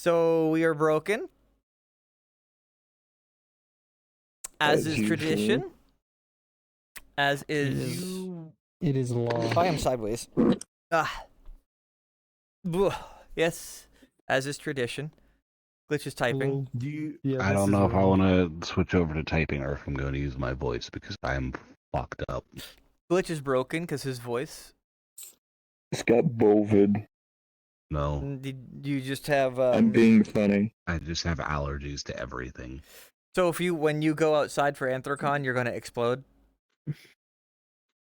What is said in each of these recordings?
So we are broken, as is tradition, as is. It is long. I am sideways. Yes, as is tradition. Glitch is typing. I don't know if I want to switch over to typing or if I'm going to use my voice because I'm fucked up. Glitch is broken because his voice. It's got bovid. No. Did you just have? I'm being funny. I just have allergies to everything. So when you go outside for Anthrocon, you're gonna explode.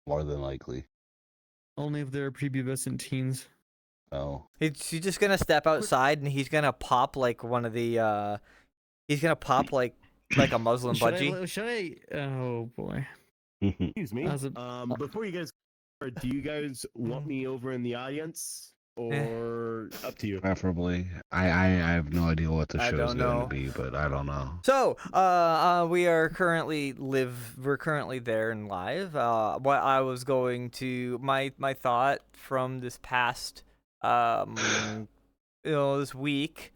More than likely. Only if they're prepubescent teens. No. He's just gonna step outside and he's gonna pop like one of the. He's gonna pop like a Muslim budgie. Should I? Oh boy. Excuse me. Before you guys start, do you guys want me over in the audience? Or up to you. Preferably. I have no idea what the show is going to be, but I don't know. So, we are currently we're currently there and live. What I was going to my thought from this past this week,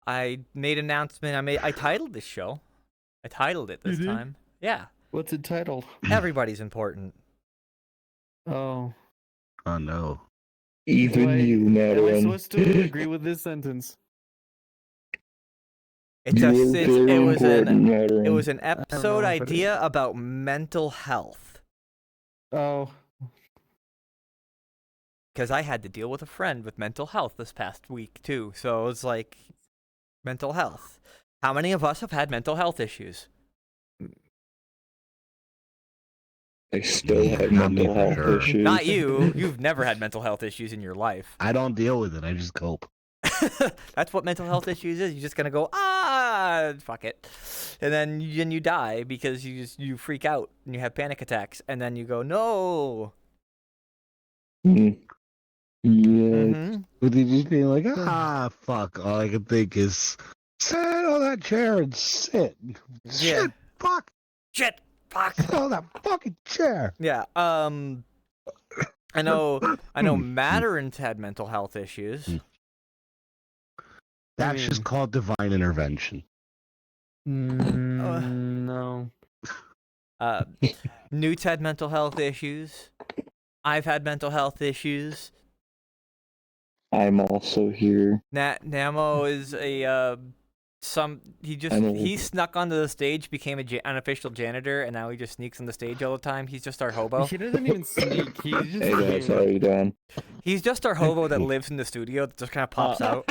I made an announcement. I titled this show. I titled it this time. Yeah. What's it titled? Everybody's important. Oh. Oh no. Even you, Madeline. Am I supposed to agree with this sentence? It was an episode idea about mental health. Oh. Because I had to deal with a friend with mental health this past week too, so it's like mental health. How many of us have had mental health issues? I still have mental health issues. Not you. You've never had mental health issues in your life. I don't deal with it. I just cope. That's what mental health issues is. You're just gonna go, fuck it, and then you die because you freak out and you have panic attacks, and then you go, no. Yeah. With you just being like, fuck. All I can think is sit on that chair and sit. Yeah. Shit, fuck. Shit. Fuck. Sit on that fucking chair. Yeah. I know Matterins had mental health issues. That's just called divine intervention. No. Newt's had mental health issues. I've had mental health issues. I'm also here. Namo is a he snuck onto the stage, became an unofficial janitor, and now he just sneaks on the stage all the time. He's just our hobo. He doesn't even sneak. He just Hey guys, how you doing? He's just our hobo that lives in the studio that just kind of pops out.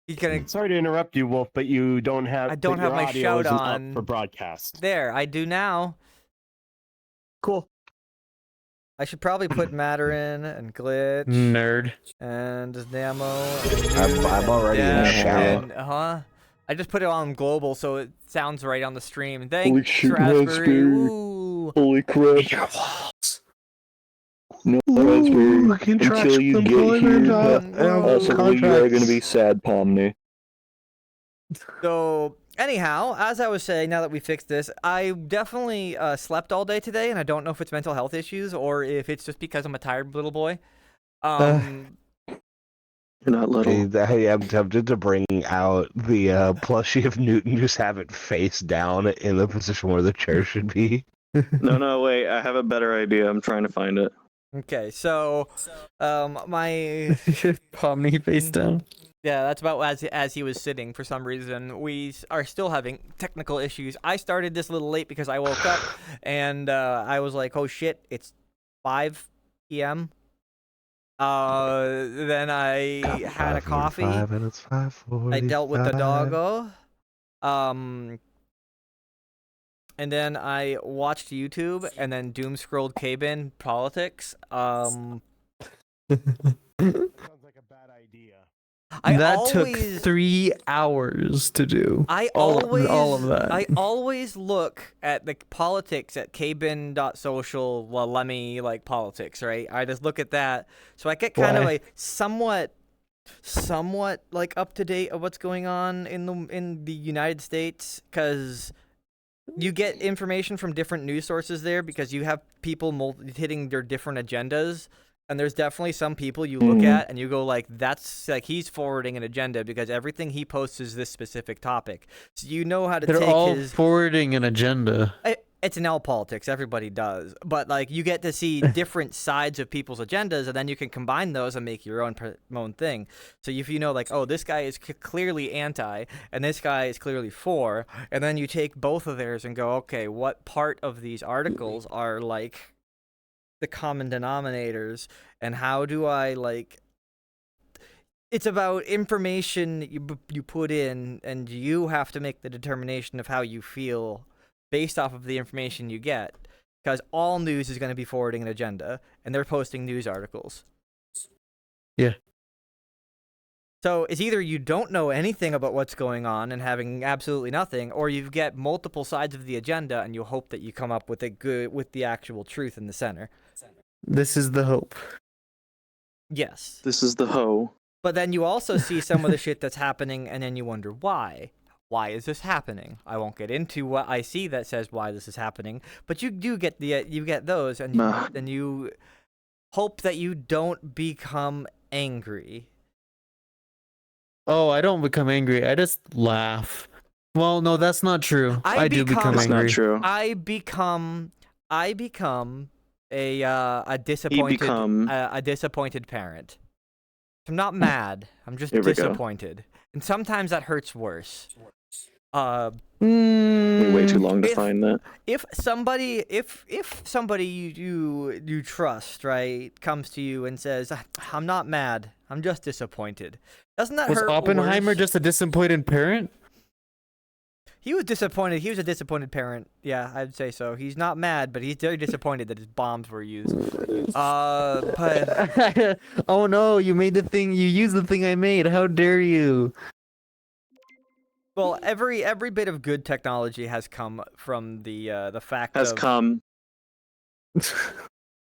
He's gonna. Sorry to interrupt you, Wolf, but you don't have. I don't have my shout on for broadcast. There, I do now. Cool. I should probably put Matterin and Glitch. Nerd. And Namo. I'm already in the shower. I just put it on global so it sounds right on the stream. Thanks, Holy shit, Raspberry. Ooh. Holy crap. No, Raspberry. Until you get here, possibly you are going to be sad, Pomni. So, anyhow, as I was saying, now that we fixed this, I definitely slept all day today, and I don't know if it's mental health issues or if it's just because I'm a tired little boy. You're not little. Hey, I'm tempted to bring out the plushie of Newton, just have it face down in the position where the chair should be. No, wait, I have a better idea. I'm trying to find it. Okay, so, my... Pomni face down. Yeah, that's about as he was sitting. For some reason, we are still having technical issues. I started this a little late because I woke up, and I was like, oh shit, it's 5 p.m. Then I had a coffee. It's 5:45. I dealt with the doggo. And then I watched YouTube, and then doom scrolled K-Bin politics. Sounds like a bad idea. That took 3 hours to do. All of that. I always look at the politics at kbin.social. Well, let me like politics, right? I just look at that, so I get kind of a somewhat like up to date of what's going on in the United States, because you get information from different news sources there because you have people hitting their different agendas. And there's definitely some people you look at and you go like, that's like he's forwarding an agenda because everything he posts is this specific topic. So you know how to They're take all his forwarding an agenda. It's in all politics. Everybody does. But, like, you get to see different sides of people's agendas, and then you can combine those and make your own thing. So if you know, like, oh, this guy is clearly anti, and this guy is clearly for, and then you take both of theirs and go, okay, what part of these articles are, like, the common denominators, and how do I, like... It's about information you put in, and you have to make the determination of how you feel based off of the information you get, because all news is going to be forwarding an agenda, and they're posting news articles. Yeah. So it's either you don't know anything about what's going on and having absolutely nothing, or you get multiple sides of the agenda, and you hope that you come up with the actual truth in the center. This is the hope. Yes. This is the hoe. But then you also see some of the shit that's happening, and then you wonder why. Why is this happening? I won't get into what I see that says why this is happening, but you do get you get those, and you hope that you don't become angry. Oh, I don't become angry. I just laugh. Well, no, that's not true. I do become angry. That's not true. I become a disappointed parent. I'm not mad. I'm just disappointed, and sometimes that hurts worse. Way too long to find that. If somebody you trust, right, comes to you and says, "I'm not mad. I'm just disappointed," doesn't that hurt? Was Oppenheimer worse? just a disappointed parent? He was disappointed. He was a disappointed parent. Yeah, I'd say so. He's not mad, but he's very disappointed that his bombs were used. But oh no, you made the thing. You used the thing I made. How dare you? Well, every bit of good technology has come from the fact has of... come.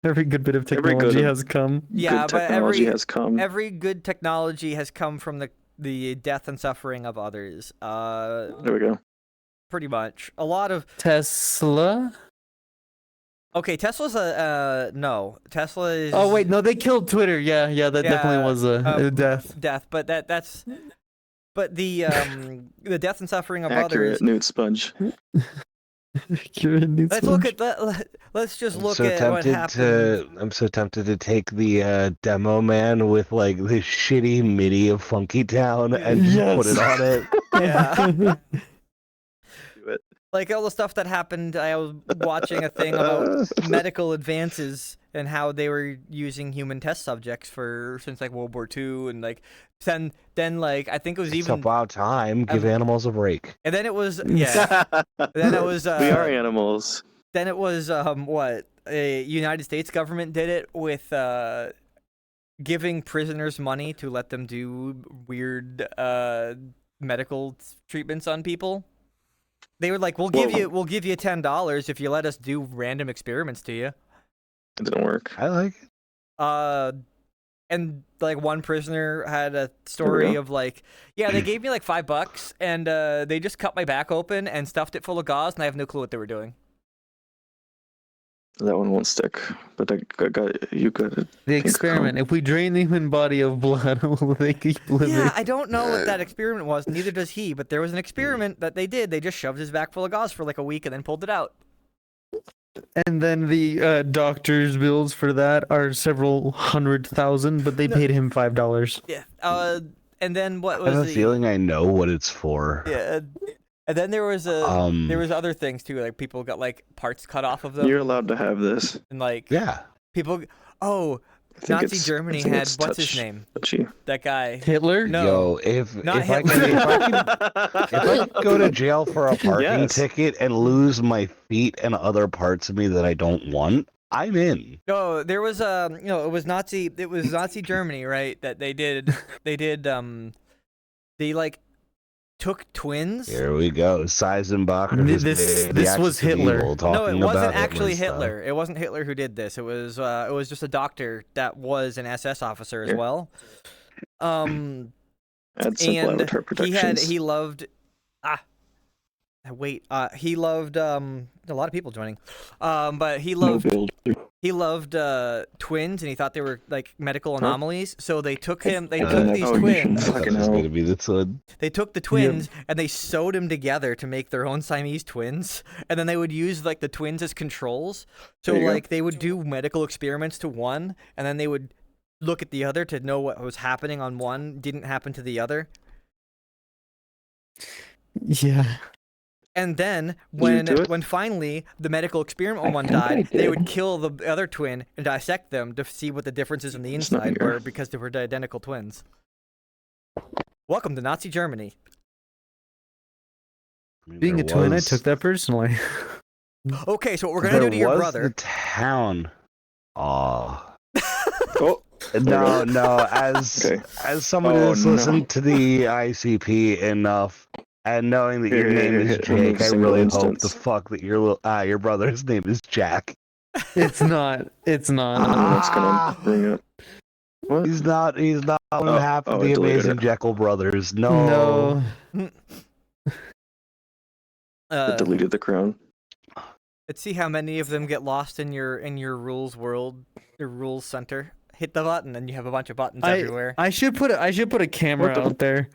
Every good bit of technology has come. Yeah, but has come. Every good technology has come from the death and suffering of others. There we go. Pretty much. A lot of... Tesla? Okay, Tesla's no. Tesla is... Oh, wait, no, they killed Twitter. Yeah, that definitely was a death. Death, but that's... But the death and suffering of Accurate others... Newt Sponge. Let's just look at what happened. I'm so tempted to take the demo man with like the shitty MIDI of Funky Town and just put it on it. Yeah. Do it. Like all the stuff that happened, I was watching a thing about medical advances and how they were using human test subjects since like World War II, and like then like I think it was It's about time. Give animals a break. And then it was then it was we are animals. Then it was what a United States government did it with giving prisoners money to let them do weird medical treatments on people. They were like, we'll give you $10 if you let us do random experiments to you. It didn't work. I like it. And like one prisoner had a story of like, yeah, they gave me like $5 and they just cut my back open and stuffed it full of gauze, and I have no clue what they were doing. That one won't stick, but you got it. The experiment. If we drain the human body of blood, will they keep living? Yeah, I don't know what that experiment was. Neither does he. But there was an experiment that they did. They just shoved his back full of gauze for like a week and then pulled it out. And then the doctor's bills for that are several $100,000, but they paid him $5. Yeah. And then what was I have a feeling I know what it's for. Yeah. And then there was other things too, like people got like parts cut off of them. You're allowed to have this. And like people. Nazi Germany had what's his name? That guy. Hitler? No. Yo, if I can go to jail for a parking ticket and lose my feet and other parts of me that I don't want, I'm in. No, there was it was Nazi Germany, right? That they like took twins. Here we go. Seisenbacher. This was Hitler. No, it wasn't actually Hitler. It wasn't Hitler who did this. It was just a doctor that was an SS officer as well. Add simple interpretations. He loved a lot of people joining. But he loved he loved twins, and he thought they were like medical anomalies. So they took him. They Uh, took these oh, you should twins. fucking That's hell. gonna be the son. They took the twins and they sewed them together to make their own Siamese twins, and then they would use like the twins as controls. So There you go. like they would do medical experiments to one, and then they would look at the other to know what was happening on one didn't happen to the other. Yeah. And then you do it? when finally the medical experiment on one think I died, they would did. kill the other twin and dissect them to see what the differences in the It's not inside here. were because they were identical twins. Welcome to Nazi Germany. Being a twin, I took that personally. Okay, so what we're gonna do to your the brother? town. Oh. Oh, No. As Okay. as somebody Oh, that's no. listened to the ICP enough, and knowing that your name is Remove Jake, I single really hope the instance. fuck that your brother's name is Jack. It's not. It's not. That's gonna bring it. What? He's not one of half of I the deleted Amazing it. Jekyll brothers. No. No. I deleted the crown. Let's see how many of them get lost in your rules world, your rules center. Hit the button, and you have a bunch of buttons everywhere. I should put a camera What the- out there.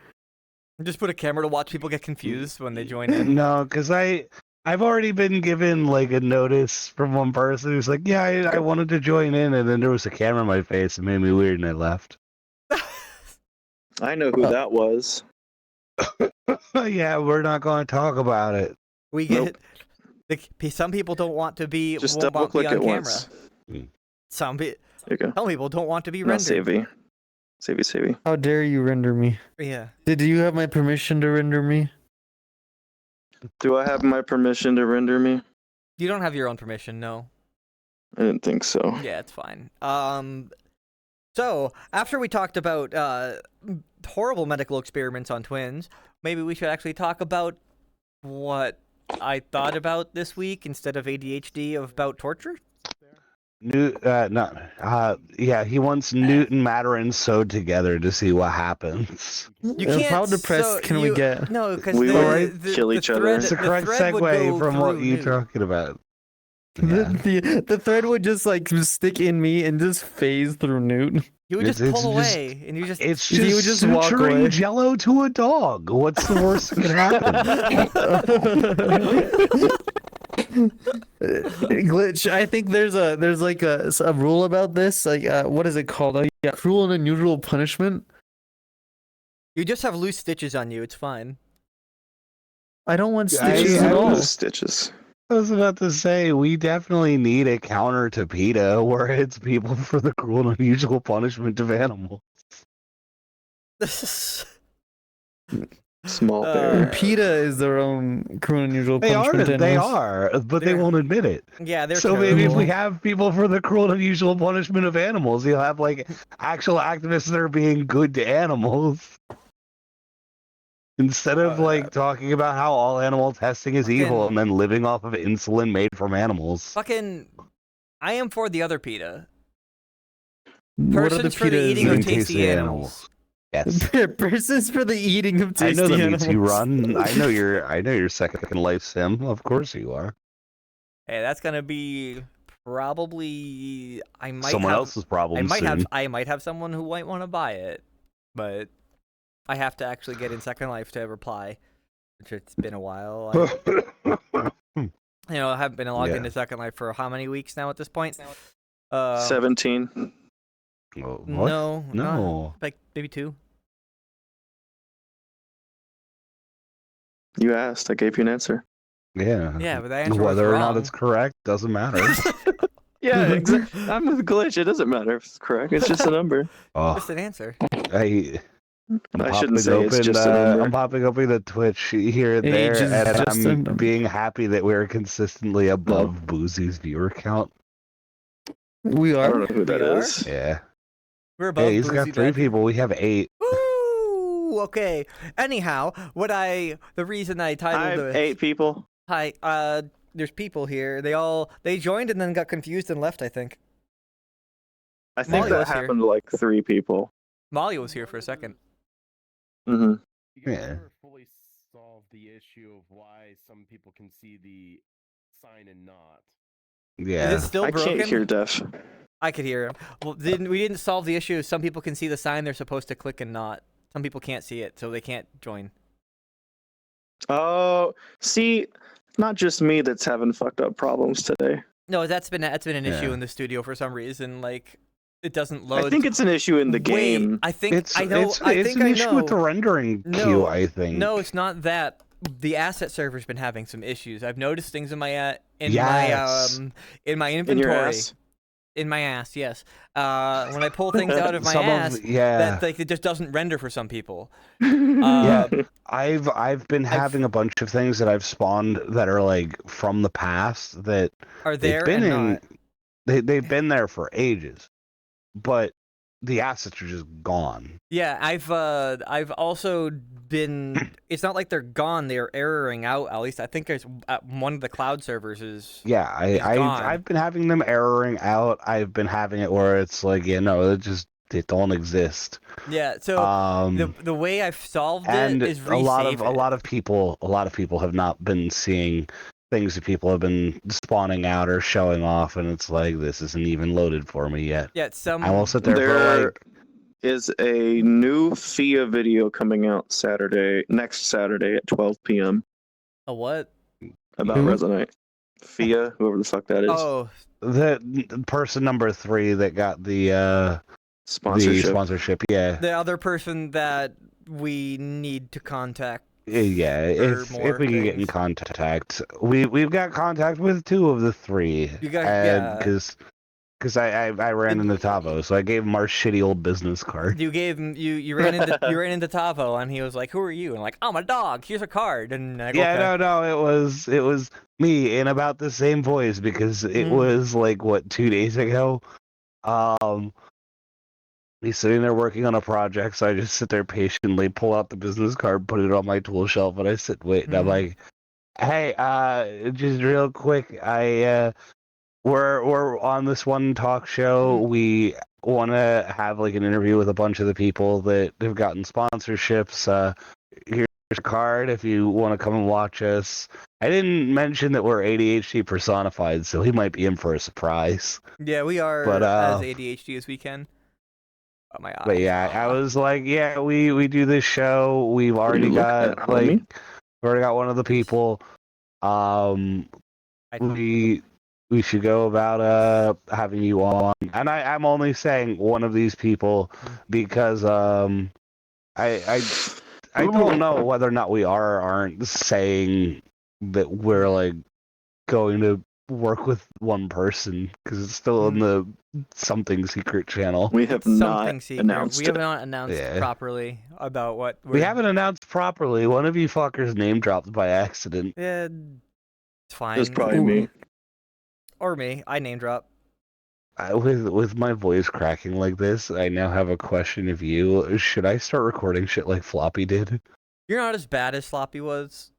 Just put a camera to watch people get confused when they join in. No, because I've already been given like a notice from one person who's like, yeah, I wanted to join in, and then there was a camera in my face and made me weird, and I left. I know who that was. Yeah, we're not going to talk about it. We Nope. get some people don't want to be Just won't double want to be click on it camera. once. Some There you go. people don't want to be Now rendered. savey. Savey. How dare you render me? Yeah. Did you have my permission to render me? Do I have my permission to render me? You don't have your own permission, no. I didn't think so. Yeah, it's fine. So after we talked about horrible medical experiments on twins, maybe we should actually talk about what I thought about this week instead of ADHD about torture. Yeah, he wants Newton Matter sewed together to see what happens. You How can't. depressed can we get? No, because We will kill each other. It's the correct thread would segue go from what through you're Newt. talking about. Yeah. The thread would just like stick in me and just phase through Newt. You would just It's pull just- away, and you just. It's He would just just walk away. suturing Jello to a dog. What's the worst that can happen? Glitch. I think there's like a rule about this. Like what is it called? Yeah, cruel and unusual punishment. You just have loose stitches on you. It's fine. I don't want Yeah, stitches I at all. Those stitches. I was about to say, we definitely need a counter to PETA where it's people for the cruel and unusual punishment of animals. Small Uh, bear. PETA is their own cruel and unusual punishment. They animals. are, but they They're- won't admit it. Yeah, they're So maybe if we terrible. have people for the cruel and unusual punishment of animals, you'll have like actual activists that are being good to animals. Instead of like talking about how all animal testing is evil and then living off of insulin made from animals. Fucking, I am for the other PETA. What other Persons for the PETA is eating there? of tasty animals. Yes. Persons for the eating of I tasty know the animals. meats you run. I know your Second Life sim. Of course you are. Hey, that's gonna be probably. I might Someone have, else's problem soon. I might have someone who might want to buy it, but I have to actually get in Second Life to reply. Which it's been a while. I haven't been logged Yeah. into Second Life for how many weeks now at this point? 17. What? No, No. not- like maybe 2. You asked. I gave you an answer. Yeah. Yeah, but the answer was Whether or not wrong. it's correct doesn't matter. Yeah, exactly. I'm with Glitch. It doesn't matter if it's correct. It's just a number. Oh, Just an answer. I shouldn't say it's just a number. I'm popping open the Twitch here and Age there, is and just a I'm number. being happy that we're consistently above Boozy's viewer count. We I don't are. know who that We are? is. Yeah. We're above. Hey, he's got Boozy 3 Bed. people. We have 8. Ooh, okay. Anyhow, the reason I I titled have the 8 people. there's people here. They joined and then got confused and left. I think I think Molly that was here. happened to like 3 people. Molly was here for a second. Mm-hmm. You guys Yeah. never fully solved the issue of why some people can see the sign and not. Yeah. Is it still broken? I can't hear Def. I could hear him. Well, we didn't solve the issue. Some people can see the sign they're supposed to click and not. Some people can't see it, so they can't join. Oh, see, not just me that's having fucked up problems today. No, that's been an issue Yeah. in the studio for some reason. Like, it doesn't load. I think it's an issue in the Wait, game. I think It's I know. it's I it's think an I issue know. with the rendering queue, I think. No, it's not that. The asset server's been having some issues. I've noticed things in my in Yes. my in my In inventory. your ass. In my ass, yes. When I pull things out of my Some ass, of yeah. that like it just doesn't render for some people. Yeah, Uh, I've been having a bunch of things that I've spawned that are like from the past that are they've there been and in. not. They've been there for ages, but the assets are just gone. Yeah, I've also been. It's not like they're gone; they're erroring out. At least I think there's one of the cloud servers is. Yeah, It's gone. I've been having them erroring out. I've been having it where it's like, it don't exist. Yeah, so the way I've solved And it is a lot of resave a lot of people have not been seeing things that people have been spawning out or showing off, and it's like, this isn't even loaded for me yet. Yeah, some. I will sit there for There like is a new FIA video coming out next Saturday at 12 p.m. A what? about Who? Resonate. FIA, whoever the fuck that is. Oh, the person number 3 that got the Sponsorship. sponsorship. Yeah, the other person that we need to contact. yeah. Or If more we can get in things. contact, we've got contact with 2 of the 3. You guys- yeah. Because I ran into Tavo, so I gave him our shitty old business card. You gave him you ran into Tavo and he was like, "Who are you?" And like, "I'm a dog. Here's a card." And I go, Yeah, okay. no, it was me in about the same voice because it was like 2 days ago. He's sitting there working on a project, so I just sit there patiently, pull out the business card, put it on my tool shelf, and I sit wait, and I'm like, "Hey, just real quick, we're on this one talk show. We want to have like an interview with a bunch of the people that have gotten sponsorships. Here's a card if you want to come and watch us." I didn't mention that we're ADHD personified, so he might be in for a surprise. Yeah, we are But, as ADHD as we can. Oh, my eyes. But yeah, I was like, yeah, we do this show. We've already you look at, got homie? we've already got one of the people. We should go about having you on. And I'm only saying one of these people because I don't know whether or not we are or aren't saying that we're like going to work with one person because it's still in the something secret channel. We have It's not something secret. announced We it. have not announced Yeah. properly about what We haven't announced properly. One of you fuckers name dropped by accident. Yeah, it's fine. It was probably me. Or me. I name drop. With my voice cracking like this, I now have a question of you. Should I start recording shit like Floppy did? You're not as bad as Sloppy was,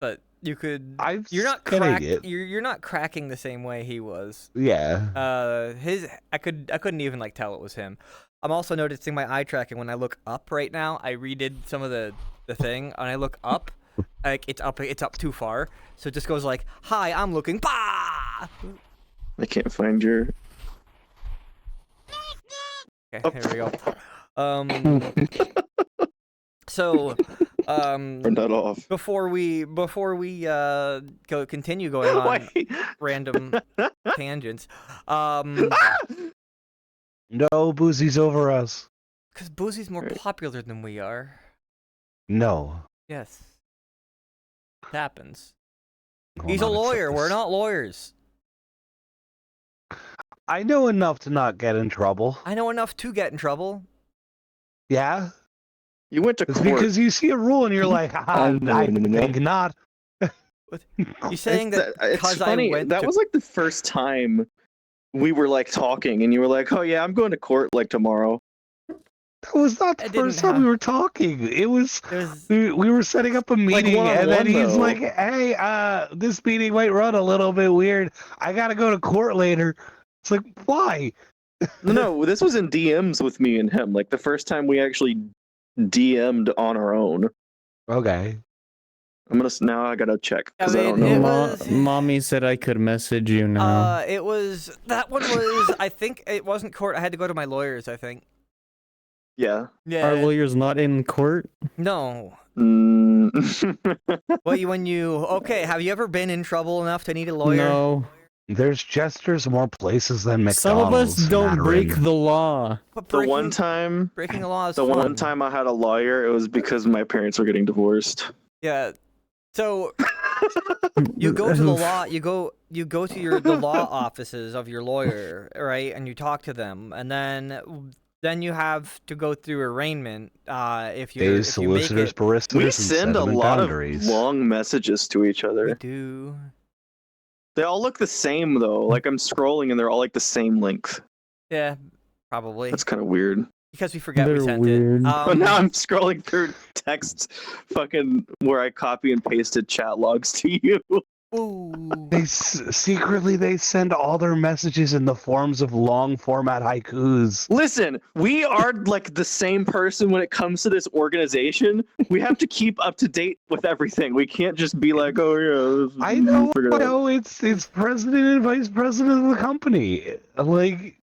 but you could. I'm You're not getting crack. it. You're not cracking the same way he was. Yeah. I couldn't even like tell it was him. I'm also noticing my eye tracking when I look up right now. I redid some of the thing, and I look up, like it's up too far, so it just goes like, "Hi, I'm looking." Bah! I can't find your. Okay, here we go. So, Turn that off. before we continue going on Wait. random tangents, No, Boozy's over us. because Boozy's more Right. popular than we are. No. Yes, it happens. I will He's a not accept lawyer. We're this. not lawyers. I know enough to not get in trouble. I know enough to get in trouble. Yeah? You went to It's court. because you see a rule and you're like, I think not. You saying that It's because I funny. went That to was like the first time we were like talking, and you were like, "Oh yeah, I'm going to court like tomorrow." That was not the I didn't first time have- we were talking. It was there's we were setting up a meeting, and then one-on-one, he's though. like, "Hey, this meeting might run a little bit weird. I gotta go to court later." It's like, why? No, this was in DMs with me and him. Like the first time we actually DM'd on our own. Okay. Now I gotta check I because I, mean, don't know. it was. Mommy said I could message you now. That one was. I think it wasn't court. I had to go to my lawyers. I think. Yeah. Yeah. Our lawyer's not in court. No. Mm. When you okay? Have you ever been in trouble enough to need a lawyer? No. There's jesters more places than McDonald's. Some of us don't break Mattering. the law. But The one time breaking the law is the fun. one time I had a lawyer, it was because my parents were getting divorced. Yeah. So you go to the law. You go to the law offices of your lawyer, right? And you talk to them, and then you have to go through arraignment. If you Days, solicitors, baristas, We and send a settlement lot boundaries. of long messages to each we other. do. They all look the same though. Like I'm scrolling and they're all like the same length. Yeah, probably That's kind of weird. because we forget we They're sent weird. it. But now I'm scrolling through texts, fucking where I copy and pasted chat logs to you. Ooh. Secretly they send all their messages in the forms of long format haikus. Listen, we are like the same person when it comes to this organization. We have to keep up to date with everything. We can't just be like, oh yeah. I know, figure it out. it's president and vice president of the company. Like,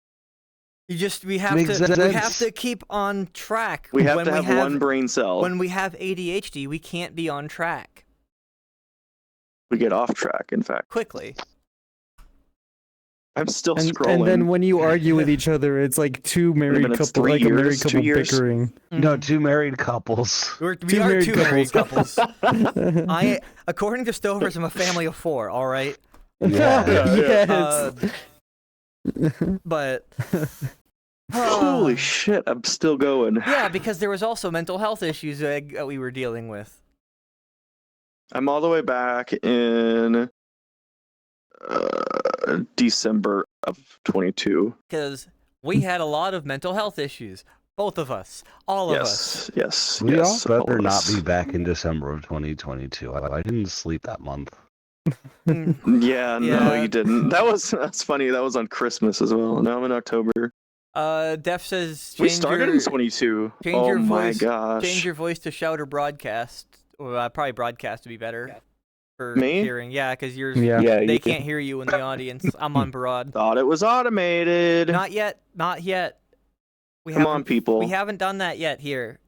We have Makes sense. to keep on track. We have When to have one brain cell. When we have ADHD, we can't be on track We get off track, in fact. quickly. I'm still scrolling. And then when you argue with each other, it's like two married then it's couple, 3 like a married years, 2 couple years. bickering. no, two married couples. We Two are married two married couples. According to Stovers, I'm a family of 4. All right, Yeah. Yes. but Holy shit, I'm still going. yeah, because there was also mental health issues that we were dealing with. I'm all the way back in December of 22. Because we had a lot of mental health issues, both of us, all of us. Yes. We all yes, better of not us. be back in December of 2022. I didn't sleep that month. Mm. Yeah, no, Yeah. you didn't. That's funny. That was on Christmas as well. Now I'm in October. Def says We started in 22. change Oh your my voice. gosh. Change your voice to shout or broadcast. Or probably broadcast would be better for Me? hearing. Yeah, because yours. Yeah. Yeah, They can't hear you in the audience. I'm on broad. Thought it was automated. Not yet. Not yet. Come on, people. We haven't done that yet here.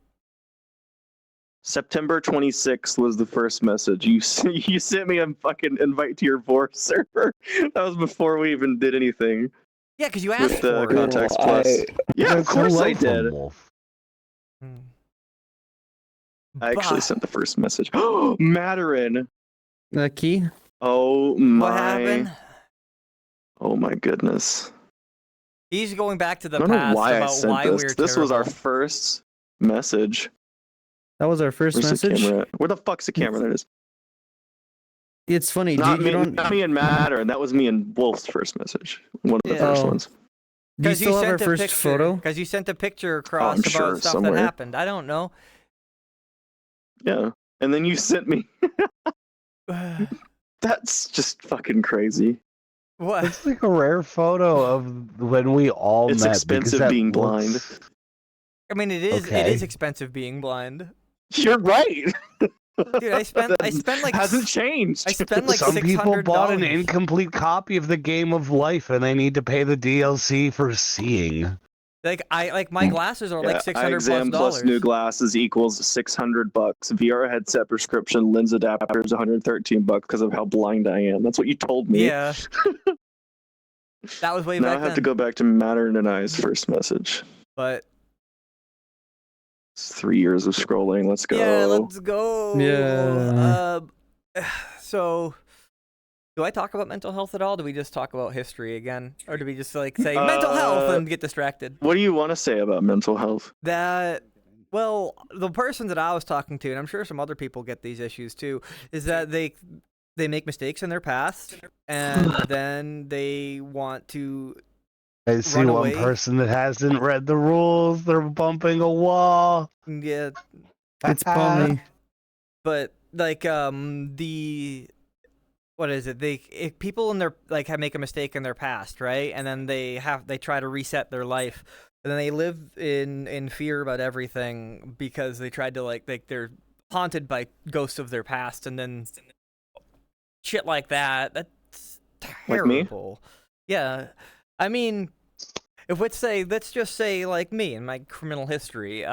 September 26th was the first message. You sent me a fucking invite to your Vorp server. That was before we even did anything Yeah, because you asked with the for it. Contacts Plus. Yeah, of That's course I delightful, did. Wolf. Hmm. I actually Bah. sent the first message. Oh, Matarin. Key? Oh my. What happened? Oh my goodness. He's going back to the I don't know past why I about sent why this. we're This was our terrible. first message. That was our first Where's the message. camera at? Where the fuck's the camera? There it is. It's funny. Not you me, don't. not me and Matarin. That was me and Wolf's first message. One of the Yeah. first Oh. ones. Do you Because still have our sent a first picture. photo? Because you sent a picture across I'm about sure, stuff somewhere. that happened. I don't know. Yeah. And then you sent me. That's just fucking crazy. What? It's like a rare photo of when we all It's met. expensive because that being looks- I mean, it is Okay. expensive being blind. You're right. Dude, I spent like hasn't changed. I spent like Some people $600. bought an incomplete copy of the Game of Life, and they need to pay the DLC for seeing. Like my glasses are like $600 eye exam plus plus dollars. new glasses equals $600. VR headset prescription lens adapter is $113 because of how blind I am. That's what you told me. Yeah. That was way Now I back have to then. go back to Mattern and I's first message. But It's 3 years of scrolling. Let's go. yeah, let's go. Yeah. So, do I talk about mental health at all? Do we just talk about history again, or do we just like say mental health and get distracted? What do you want to say about mental health? Well, the person that I was talking to, and I'm sure some other people get these issues too, is that they make mistakes in their past, and then they want to. I see Run one away. person that hasn't read the rules. They're bumping a wall. Yeah, It's balmy. but like what is it? If people in their make a mistake in their past, right? And then they try to reset their life, and then they live in fear about everything because they tried to they're haunted by ghosts of their past, and then shit like that. That's terrible. Like me? Yeah, I mean, if let's just say like me and my criminal history.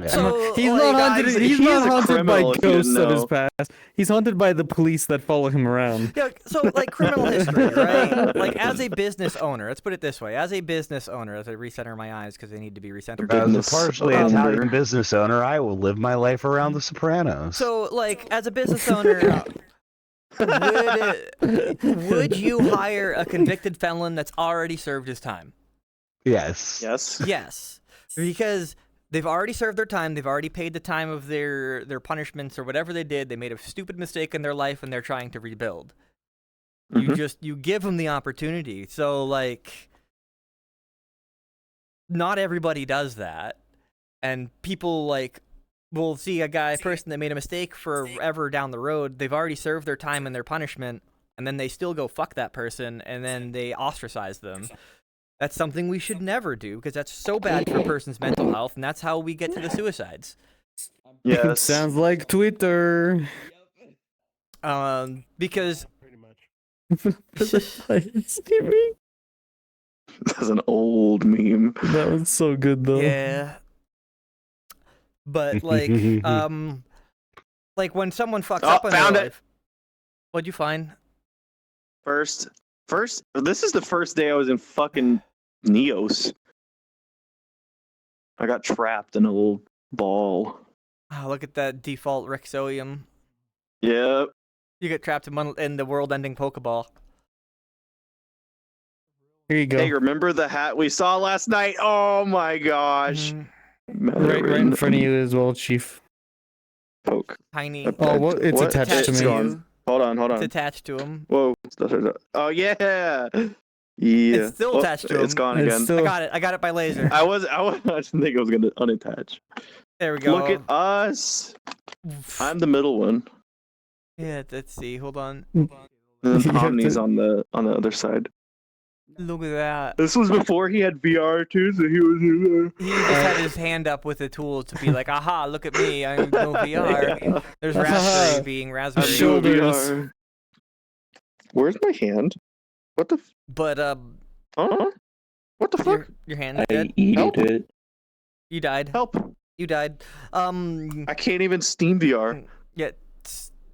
So He's like, not haunted. He's he not is a haunted by criminal, if you ghosts didn't of his know. past. He's haunted by the police that follow him around. Yeah, so like criminal history, right? Like as a business owner, let's put it this way: as a business owner, as I recenter my eyes because they need to be recentered. As a Business partially owner. Italian business owner, I will live my life around The Sopranos. So, like, as a business owner, would you hire a convicted felon that's already served his time? Yes. Yes. Yes, because they've already served their time. They've already paid the time of their punishments or whatever they did. They made a stupid mistake in their life, and they're trying to rebuild. Mhm. You give them the opportunity. So, like, not everybody does that, and people like will see a person that made a mistake forever down the road. They've already served their time and their punishment, and then they still go fuck that person, and then they ostracize them. That's something we should never do because that's so bad for a person's mental health, and that's how we get to the suicides. Yes. Sounds like Twitter. Because Pretty much. That's an old meme. That was so good though. yeah, but like like when someone fucks Oh, up in their found it. life, what'd you find? First, this is the first day I was in fucking Neos. I got trapped in a little ball. Oh, look at that default Rexoium. Yep. You get trapped in the world-ending Pokeball. Here you go. Hey, remember the hat we saw last night? Oh my gosh. Mhm. Right in front of you as well, Chief. Poke. Tiny. Oh, what? It's What? attached to It's me. gone. Hold on. It's attached to him. Whoa. Oh yeah. Yeah. It's still Oh, attached to It's him. gone It's again. still- I got it by laser. I didn't think it was gonna unattach. There we go. Look at us. I'm the middle one. Yeah, let's see. Hold on. And then You have Omni's to- on the other side. Look at that. This was before he had VR too, so he was. He just had his hand up with the tool to be like, aha, look at me. I'm no VR. There's Raspberry being Raspberry. Shoulders. Where's my hand? What the? But, Huh? What the fuck? your hand's I dead. Help. eated it. You died. Help! You died. I can't even Steam VR. Yeah,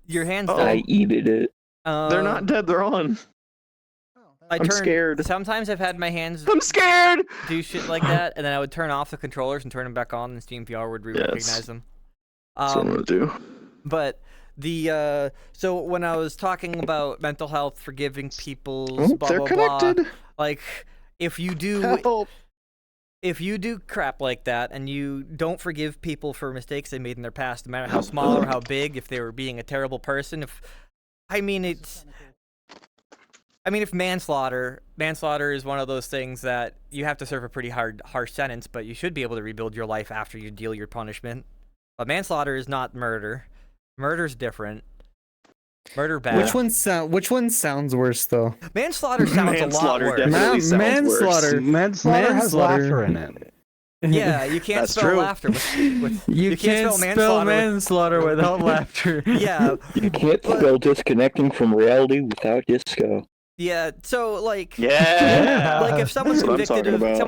your hand's Uh-oh. dead. I eated it. They're not dead. They're on. I'm scared. Sometimes I've had my hands I'm scared. do shit like that, and then I would turn off the controllers and turn them back on, and Steam VR would recognize them. That's what I'm gonna do. But the so when I was talking about mental health, forgiving people's blah They're blah connected. blah, like if you do Help. crap like that and you don't forgive people for mistakes they made in their past, no matter how small or how big, if they were being a terrible person, if manslaughter is one of those things that you have to serve a pretty harsh sentence, but you should be able to rebuild your life after you deal your punishment. But manslaughter is not murder. Murder's different. Murder bad. Which one sounds worse though? Manslaughter sounds a lot Manslaughter worse. definitely sounds manslaughter. Manslaughter has Manslaughter. laughter in it. Yeah, you can't That's spell true. laughter with You can't spell manslaughter without laughter. yeah, You can't spell disconnecting from reality without disco. yeah. So like, Yeah. like if someone's That's what I'm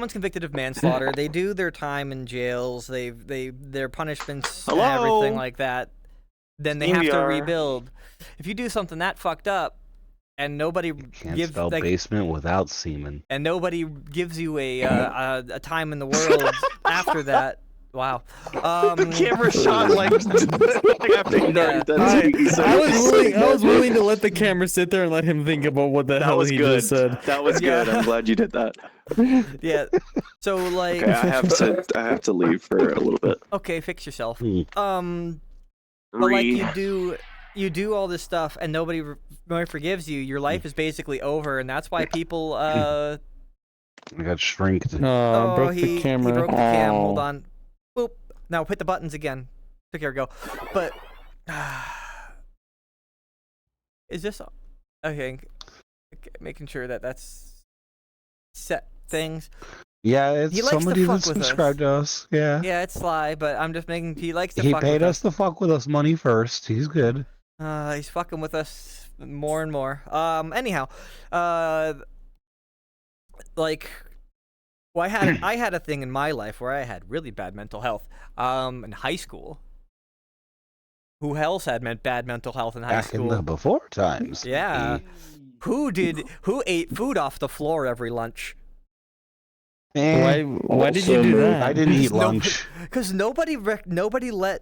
convicted talking of about. manslaughter, they do their time in jails. Their punishments Hello? and everything like that. Then they Steam have to VR. rebuild. If you do something that fucked up, and nobody Can't gives spell basement without semen. and nobody gives you a time in the world after that. Wow. The camera shot like after he'd already done I speaking. So I was willing to let the camera sit there and let him think about what the that hell was he good. just said. That was good. I'm glad you did that. Yeah. So like, Okay, I have to leave for a little bit. okay, fix yourself. Hmm. But like you do all this stuff and nobody forgives you. Your life is basically over, and that's why people. I got shrinked. Broke he the camera. broke the cam. Hold Oh. on. Boop. Now hit the buttons again. There we go. But is this okay? Making sure that that's set things. Yeah, it's He likes to somebody fuck that with us. subscribed to us. Yeah. Yeah, it's Sly, but I'm just making. He likes to He fuck paid with us to fuck with us money first. He's good. He's fucking with us more and more. Anyhow, like, well, I had a thing in my life where I had really bad mental health. In high school. Who else had bad mental health in high Back school? in the before times. Yeah. Who ate food off the floor every lunch? Why did you do that? I didn't eat lunch. Because nobody let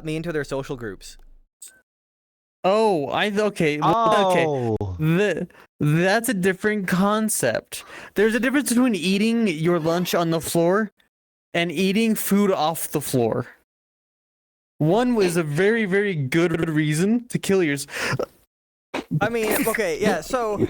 me into their social groups. Oh, okay. Oh. Okay. That's a different concept. There's a difference between eating your lunch on the floor and eating food off the floor. One was a very, very good reason to kill yourself. I mean, okay, yeah. So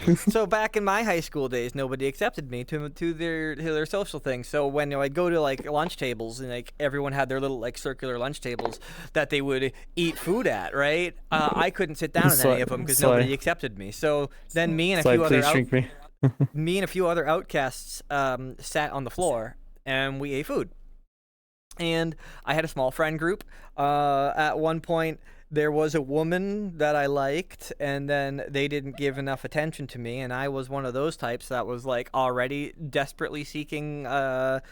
back in my high school days, nobody accepted me to their social things. So when I'd go to like lunch tables and like everyone had their little like circular lunch tables that they would eat food at, right? I couldn't sit down at any of them because nobody accepted me. So then me and a few other outcasts sat on the floor and we ate food. And I had a small friend group. At one point, there was a woman that I liked, and then they didn't give enough attention to me, and I was one of those types that was like already desperately seeking, attachment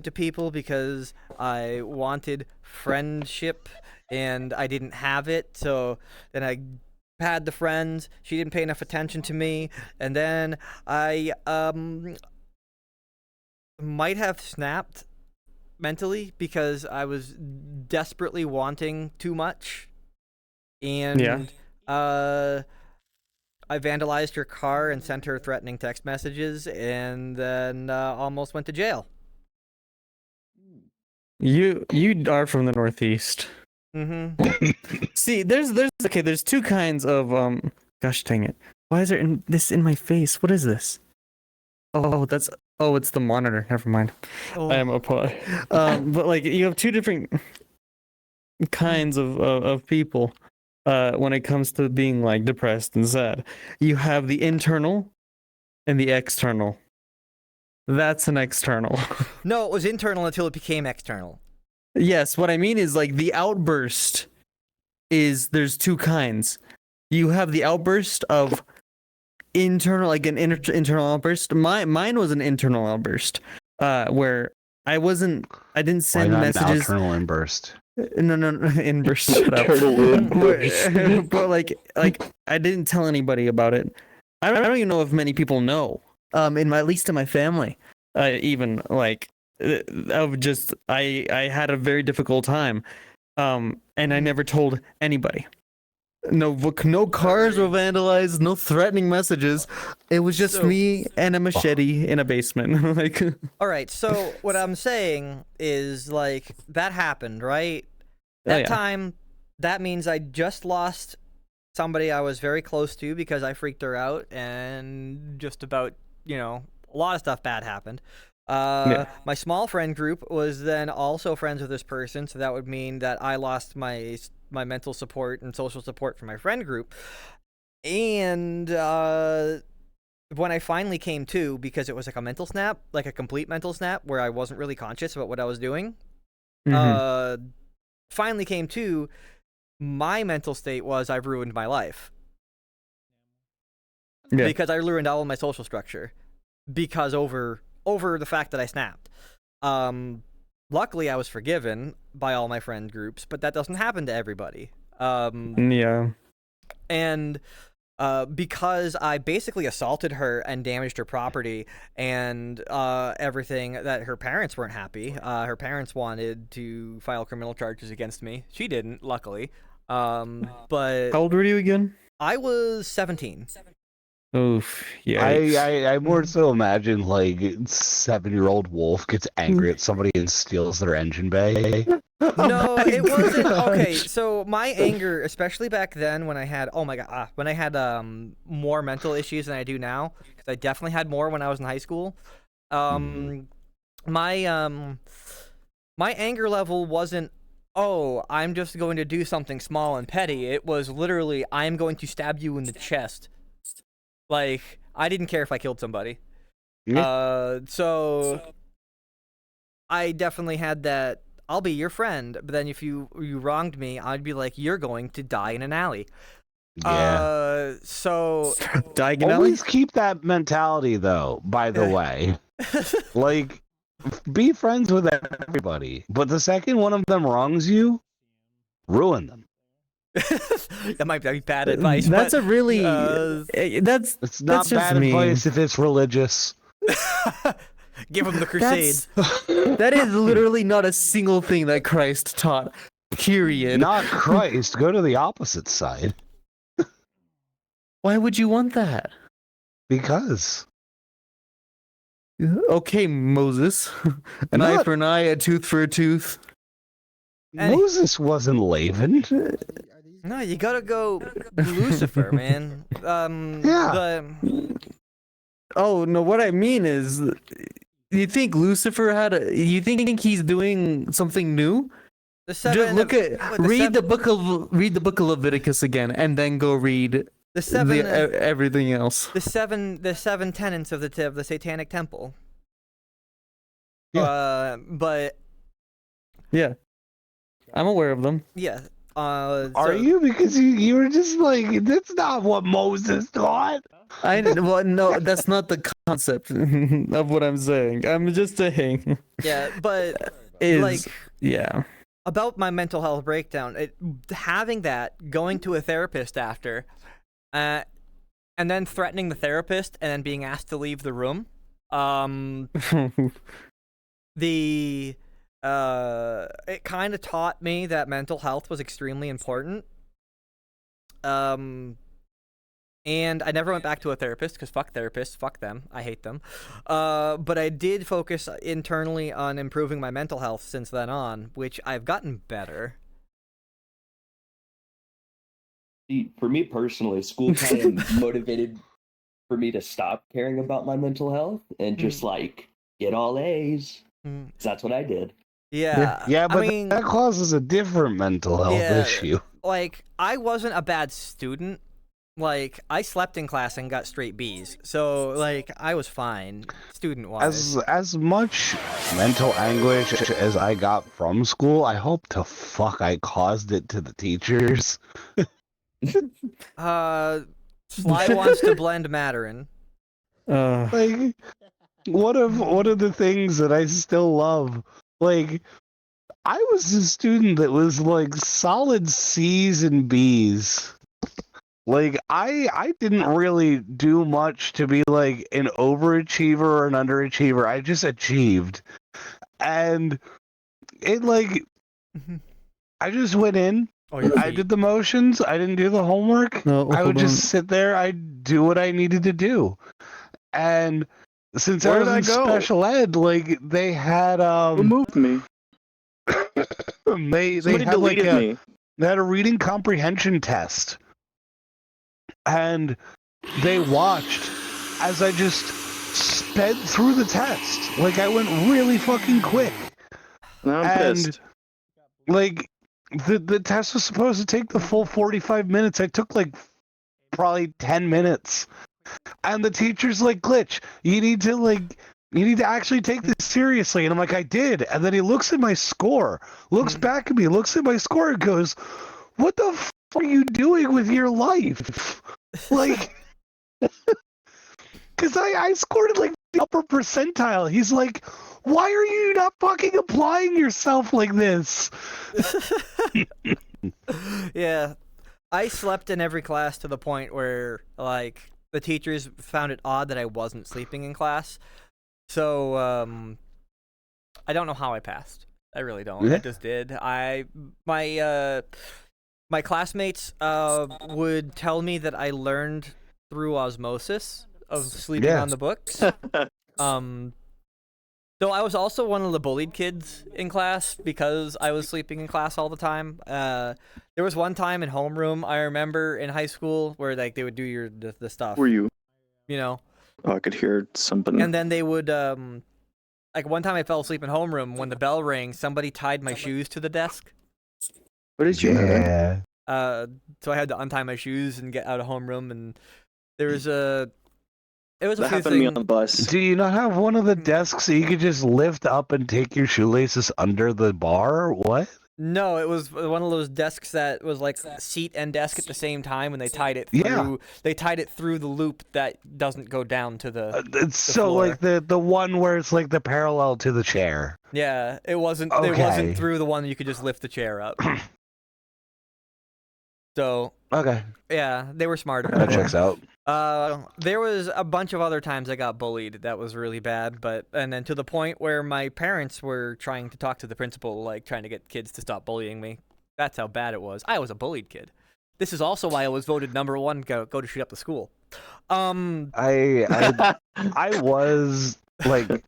to people because I wanted friendship, and I didn't have it. So then I had the friends. She didn't pay enough attention to me, and then I might have snapped mentally because I was desperately wanting too much, and I vandalized her car and sent her threatening text messages, and then almost went to jail. You are from the Northeast. Mm-hmm. See, there's two kinds of gosh dang it. Why is there this in my face? What is this? It's the monitor. Never mind. Oh. I am a pod. But like you have two different kinds of people when it comes to being like depressed and sad. You have the internal and the external. That's an external. No, it was internal until it became external. Yes, what I mean is like the outburst there's two kinds. You have the outburst of internal, like an internal outburst. Mine was an internal outburst, where I didn't send messages. An internal inburst. No, inburst. Shut up. But like I didn't tell anybody about it. I don't even know if many people know. At least in my family, even like I had a very difficult time, and I never told anybody. No cars were vandalized, no threatening messages. It was just me and a machete in a basement. Like, all right, so what I'm saying is like that happened, right? That time, that means I just lost somebody I was very close to because I freaked her out, and just about, a lot of stuff bad happened. My small friend group was then also friends with this person, so that would mean that I lost my mental support and social support from my friend group. And when I finally came to, because it was like a mental snap, like a complete mental snap where I wasn't really conscious about what I was doing, finally came to, my mental state was I've ruined my life. Yeah. Because I ruined all of my social structure because over the fact that I snapped. Luckily, I was forgiven by all my friend groups, but that doesn't happen to everybody. And because I basically assaulted her and damaged her property and everything, that her parents weren't happy. Her parents wanted to file criminal charges against me. She didn't, luckily. But how old were you again? I was 17. Oof, yeah. I more so imagine like 7-year-old Wolf gets angry at somebody and steals their engine bay. No, it wasn't. Okay, so my anger, especially back then when I had more mental issues than I do now, because I definitely had more when I was in high school. My anger level wasn't, oh, I'm just going to do something small and petty. It was literally, I'm going to stab you in the chest. Like, I didn't care if I killed somebody. So I definitely had that. I'll be your friend, but then if you wronged me, I'd be like, you're going to die in an alley. Yeah. So Diagonally? Always keep that mentality, though. By the way, like, be friends with everybody, but the second one of them wrongs you, ruin them. that might be bad advice. That's but, a really It's not that's just bad mean. advice if it's religious. Give him the crusade. That is literally not a single thing that Christ taught. Period. Not Christ. Go to the opposite side. Why would you want that? Because. Okay, Moses. An eye for an eye, a tooth for a tooth. Moses wasn't Laban. No, you gotta go Lucifer, man. Yeah. Oh no, what I mean is, you think Lucifer had a? You think he's doing something new? Just Look at read the book of Leviticus again, and then go read everything else. The seven tenets of the Satanic Temple. Yeah. But yeah, I'm aware of them. yeah. Are you? Because you were just like, that's not what Moses taught. Well, no, that's not the concept of what I'm saying. I'm just saying. Yeah, but yeah. About my mental health breakdown, having that, going to a therapist after, and then threatening the therapist and then being asked to leave the room. It kind of taught me that mental health was extremely important. And I never went back to a therapist because fuck therapists, fuck them, I hate them. But I did focus internally on improving my mental health since then on, which I've gotten better. For me personally, school kind of motivated for me to stop caring about my mental health and just like get all A's. That's what I did. Yeah. Yeah, but that causes a different mental health issue. Like, I wasn't a bad student. Like, I slept in class and got straight B's. So, like, I was fine, student-wise. As much mental anguish as I got from school, I hope to fuck I caused it to the teachers. Sly wants to blend Mandarin. Like, one of the things that I still love, like, I was a student that was like solid C's and B's. Like, I didn't really do much to be like an overachiever or an underachiever. I just achieved. And it like, I just went in, I did the motions, I didn't do the homework. I would just sit there, I'd do what I needed to do. And since I was in special ed, like, they had Who moved me? they had like they had a reading comprehension test. And they watched as I just sped through the test. Like, I went really fucking quick. Now I'm pissed. Like, the test was supposed to take the full 45 minutes. I took like probably 10 minutes. And the teacher's like, Glitch, you need to actually take this seriously. And I'm like, I did. And then he looks at my score, looks back at me, looks at my score and goes, what the f*** are you doing with your life? Like, because I scored like the upper percentile. He's like, why are you not fucking applying yourself like this? Yeah. I slept in every class to the point where, like, the teachers found it odd that I wasn't sleeping in class. So, I don't know how I passed. I really don't. I just did. My classmates would tell me that I learned through osmosis of sleeping on the books. Though I was also one of the bullied kids in class because I was sleeping in class all the time. There was one time in homeroom I remember in high school where like they would do the stuff. Were you? You know. Oh, I could hear something. And then they would like one time I fell asleep in homeroom when the bell rang. Somebody tied my shoes to the desk. What did you Yeah. So I had to untie my shoes and get out of homeroom, and there was a It was a That few happened to me on things. the bus. Do you not have one of the desks that you could just lift up and take your shoelaces under the bar? What? No, it was one of those desks that was like seat and desk at the same time, and they tied it through. Yeah. They tied it through the loop that doesn't go down to the. It's so floor. like the one where it's like the parallel to the chair. Yeah, it wasn't. It Okay. wasn't through the one you could just lift the chair up. So Okay, yeah, they were smart that about it. checks out. There was a bunch of other times I got bullied that was really bad, and then to the point where my parents were trying to talk to the principal, like trying to get kids to stop bullying me. That's how bad it was. I was a bullied kid. This is also why I was voted #1 go to shoot up the school. I was like,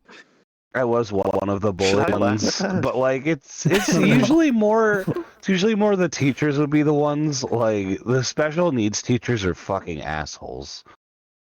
I was one of the bullied ones, but like it's usually more the teachers would be the ones. Like the special needs teachers are fucking assholes.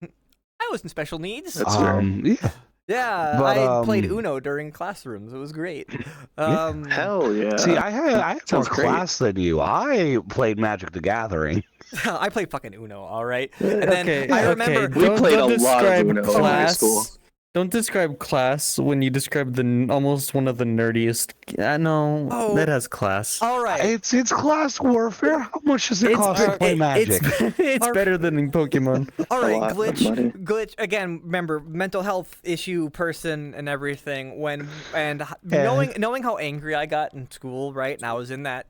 I was in special needs. That's fair. Yeah. Yeah, But, I played Uno during classrooms. It was great. Hell yeah. See, I had more Sounds great. class than you. I played Magic the Gathering. I played fucking Uno, all right. And then Okay, I remember We played don't a lot of describe Uno in high class. school. Don't describe class when you describe almost one of the nerdiest. I know Oh. that has class. All right. It's class warfare. How much does it cost to play Magic? It's better than in Pokemon. All a right, lot of money. glitch again. Remember, mental health issue person and everything. Knowing how angry I got in school, right? And I was in that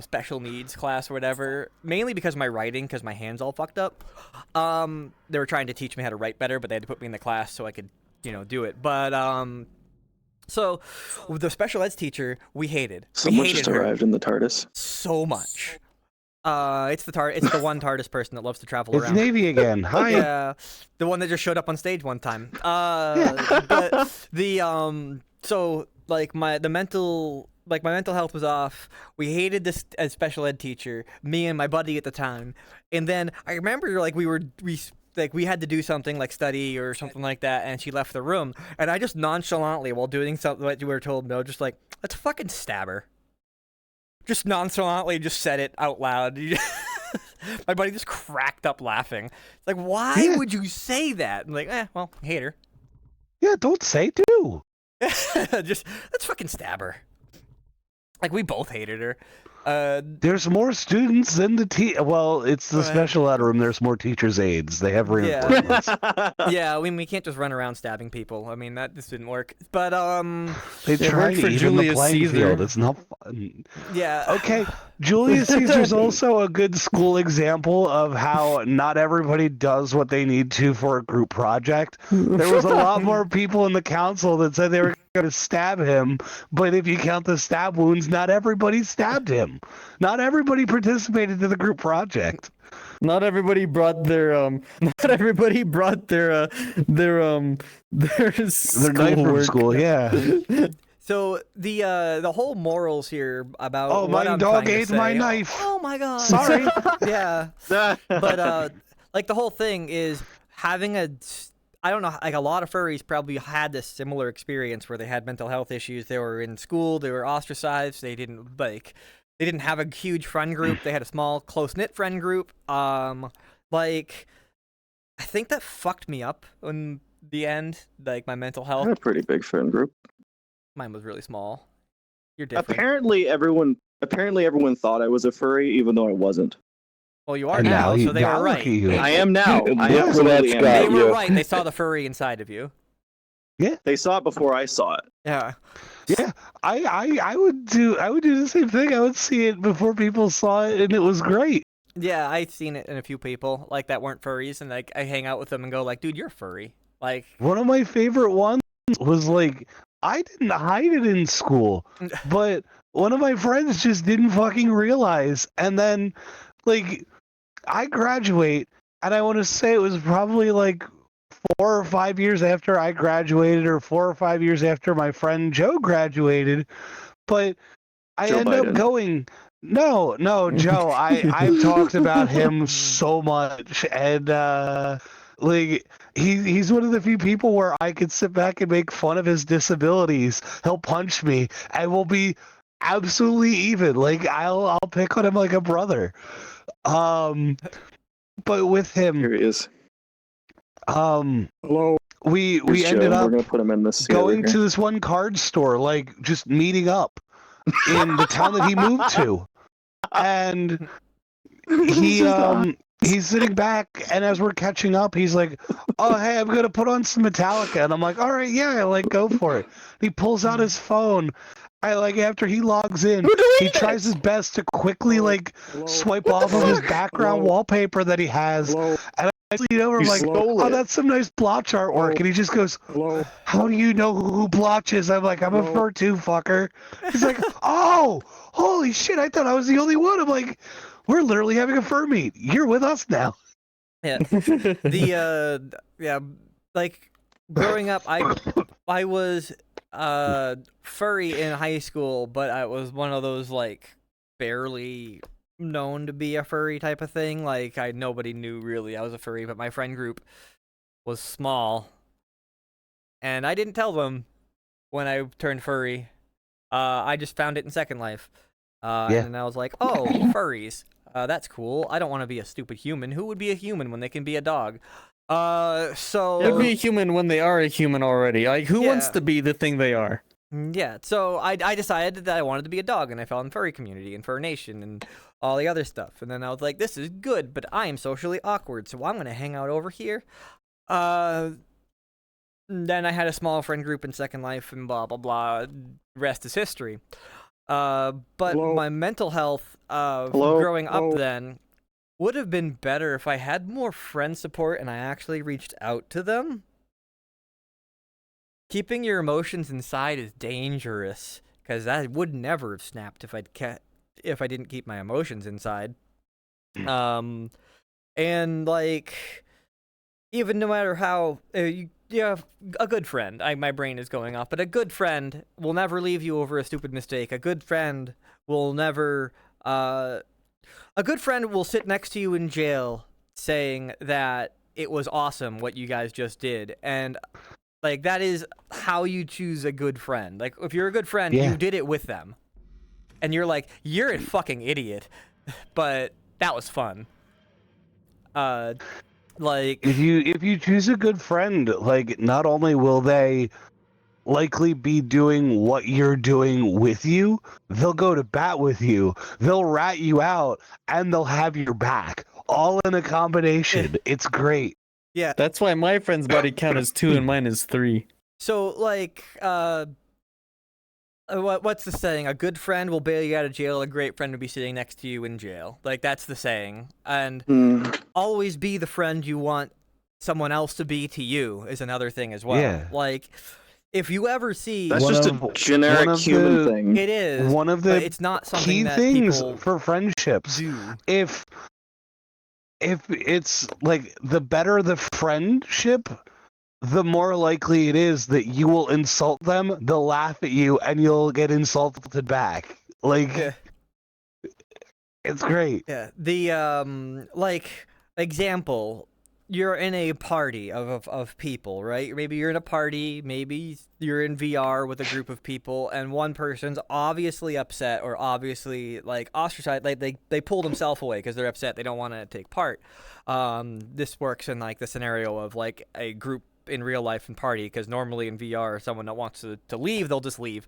special needs class or whatever, mainly because of my writing, because my hands all fucked up. They were trying to teach me how to write better, but they had to put me in the class so I could do it. But so with the special eds teacher, we hated. Someone we hated just her arrived in the TARDIS. so much. It's the one TARDIS person that loves to travel It's around. Navy again. Hi. Yeah, the one that just showed up on stage one time. But the so like my mental health was off. We hated this as special ed teacher, me and my buddy at the time. And then I remember like we had to do something like study or something like that, and she left the room, and I just nonchalantly, while doing something that we were told no, just like, let's fucking stab her. Just nonchalantly just said it out loud. My buddy just cracked up laughing. It's like, why would you say that? I'm like, well, I hate her. Yeah, don't say do. Just let's fucking stab her. Like we both hated her. There's more students than the well, it's the special ed room. There's more teachers' aides. They have reinforcements. Yeah, we can't just run around stabbing people. I mean, that just didn't work. But They try worked to for even the Julius playing Caesar. field. It's not fun. yeah. Okay, Julius Caesar's also a good school example of how not everybody does what they need to for a group project. There was a lot more people in the council that said they were going to stab him, but if you count the stab wounds, not everybody stabbed him. Not everybody participated in the group project. Not everybody brought their their They're knife from schoolwork. school, yeah. So the whole morals here about Oh, what my I'm dog trying to ate my say- knife. Oh my god. Sorry. Yeah. But like the whole thing is having I don't know, like a lot of furries probably had this similar experience where they had mental health issues. They were in school, they were ostracized, they didn't have a huge friend group. They had a small, close-knit friend group. Like I think that fucked me up in the end, like my mental I health. had a pretty big friend group. Mine was really small. You're different. Apparently everyone thought I was a furry, even though I wasn't. Well, you are And now, now so they were look at right. you. I am now. And I look where absolutely that's am. got They now. were you. right. They saw the furry inside of you. They saw it before I saw it. Yeah. Yeah, I would do the same thing. I would see it before people saw it, and it was great. Yeah, I've seen it in a few people like that weren't furries, and like I hang out with them and go like, dude, you're furry. Like, One of my favorite ones was like, I didn't hide it in school, but one of my friends just didn't fucking realize. And then, like, I graduate, and I want to say it was probably like 4 or 5 years after I graduated, or 4 or 5 years after my friend Joe graduated. But I Joe end Biden. up going, no, Joe. I've talked about him so much, and like he's one of the few people where I could sit back and make fun of his disabilities. He'll punch me, and we'll be absolutely even. Like I'll pick on him like a brother. But with him, Here he is. Hello. we Here's ended Joe. We're up gonna put him in this going together to this one card store, like just meeting up in the town that he moved to, and he's sitting back, and as we're catching up, he's like, "Oh, hey, I'm gonna put on some Metallica," and I'm like, "All right, yeah, like go for it." He pulls out his phone. After he logs in, he tries his best to quickly swipe off of his background wallpaper that he has, and I lean over, I'm like, "Oh, that's some nice blotch artwork," and he just goes, "How do you know who blotch is?" I'm like, "I'm a fur too, fucker." He's like, "Oh, holy shit! I thought I was the only one." I'm like, "We're literally having a fur meet. You're with us now." Yeah. Like growing up, I was furry in high school, but I was one of those like barely known to be a furry type of thing. Like nobody knew really I was a furry, but my friend group was small, and I didn't tell them when I turned furry. I just found it in Second Life, and then I was like, "Oh, furries, that's cool. I don't want to be a stupid human. Who would be a human when they can be a dog?" So They'd be a human when they are a human already. Like, who wants to be the thing they are? Yeah, so I decided that I wanted to be a dog, and I fell in the furry community and Fur Nation and all the other stuff. And then I was like, this is good, but I am socially awkward, so I'm going to hang out over here. Then I had a small friend group in Second Life and blah, blah, blah. Rest is history. But my mental health growing up then would have been better if I had more friend support and I actually reached out to them. Keeping your emotions inside is dangerous, because I would never have snapped if I didn't keep my emotions inside. And like, even no matter how you have a good friend, my brain is going off, but a good friend will never leave you over a stupid mistake. A good friend will never. A good friend will sit next to you in jail saying that it was awesome what you guys just did. And, like, that is how you choose a good friend. Like, if you're a good friend, you did it with them. And you're like, you're a fucking idiot, but that was fun. Like... If you choose a good friend, like, not only will they likely be doing what you're doing with you, they'll go to bat with you, they'll rat you out, and they'll have your back, all in a combination. It's great. Yeah, that's why my friend's body count is 2 and mine is 3. So like what's the saying? A good friend will bail you out of jail, a great friend will be sitting next to you in jail. Like, that's the saying. And always be the friend you want someone else to be to you is another thing as well. Yeah. Like, if you ever see... That's just a generic human thing. It is. One of the it's not something key that things people for friendships. do. If it's, like, the better the friendship, the more likely it is that you will insult them, they'll laugh at you, and you'll get insulted back. Like, it's great. Yeah. The, like, example... You're in a party of people, right? Maybe you're in a party, maybe you're in VR with a group of people, and one person's obviously upset or obviously, like, ostracized. Like, they pull themselves away because they're upset. They don't want to take part. This works in, like, the scenario of, like, a group in real life and party, because normally in VR, someone that wants to leave, they'll just leave.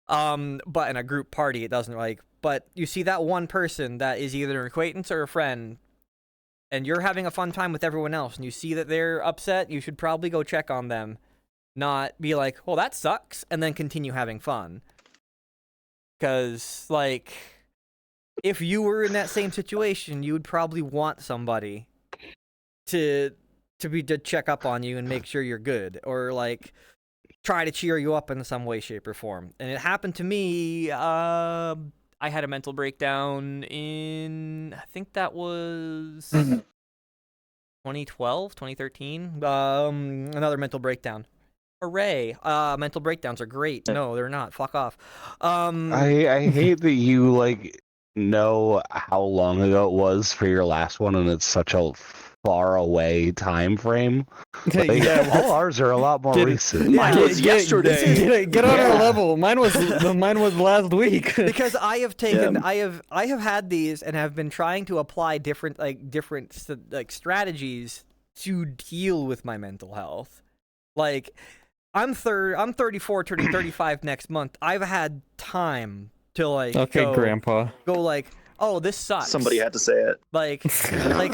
But in a group party, it doesn't, like... But you see that one person that is either an acquaintance or a friend, and you're having a fun time with everyone else, and you see that they're upset, you should probably go check on them. Not be like, well, that sucks, and then continue having fun. Because, like, if you were in that same situation, you would probably want somebody to check up on you and make sure you're good, or, like, try to cheer you up in some way, shape, or form. And it happened to me, I had a mental breakdown in, I think that was 2012, 2013. Another mental breakdown. Hooray. Mental breakdowns are great. No, they're not. Fuck off. I hate that you, like, know how long ago it was for your last one, and it's such a far away time frame. Like, all ours are a lot more recent. Mine was yesterday. Get on our level. Mine was last week. Because I have taken, I have had these and have been trying to apply different strategies to deal with my mental health. Like, I'm 34, turning 35 next month. I've had time to like Grandpa. go like, oh, this sucks. Somebody had to say it. Like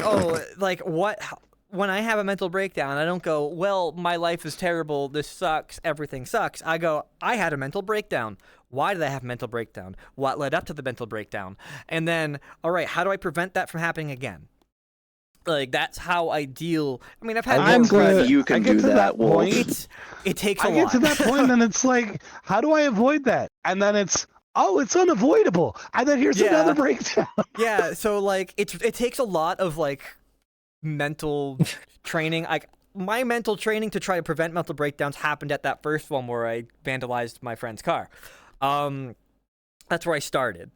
oh, like what? When I have a mental breakdown, I don't go, well, my life is terrible. This sucks. Everything sucks. I go, I had a mental breakdown. Why did I have a mental breakdown? What led up to the mental breakdown? And then, all right, how do I prevent that from happening again? Like, that's how I deal. I mean, I've had. I'm glad you can do that, Wolf. It takes a I lot. get to that point, and it's like, how do I avoid that? And then it's, oh, it's unavoidable. And then here's another breakdown. Yeah, so like it takes a lot of like mental training. Like, my mental training to try to prevent mental breakdowns happened at that first one where I vandalized my friend's car. That's where I started.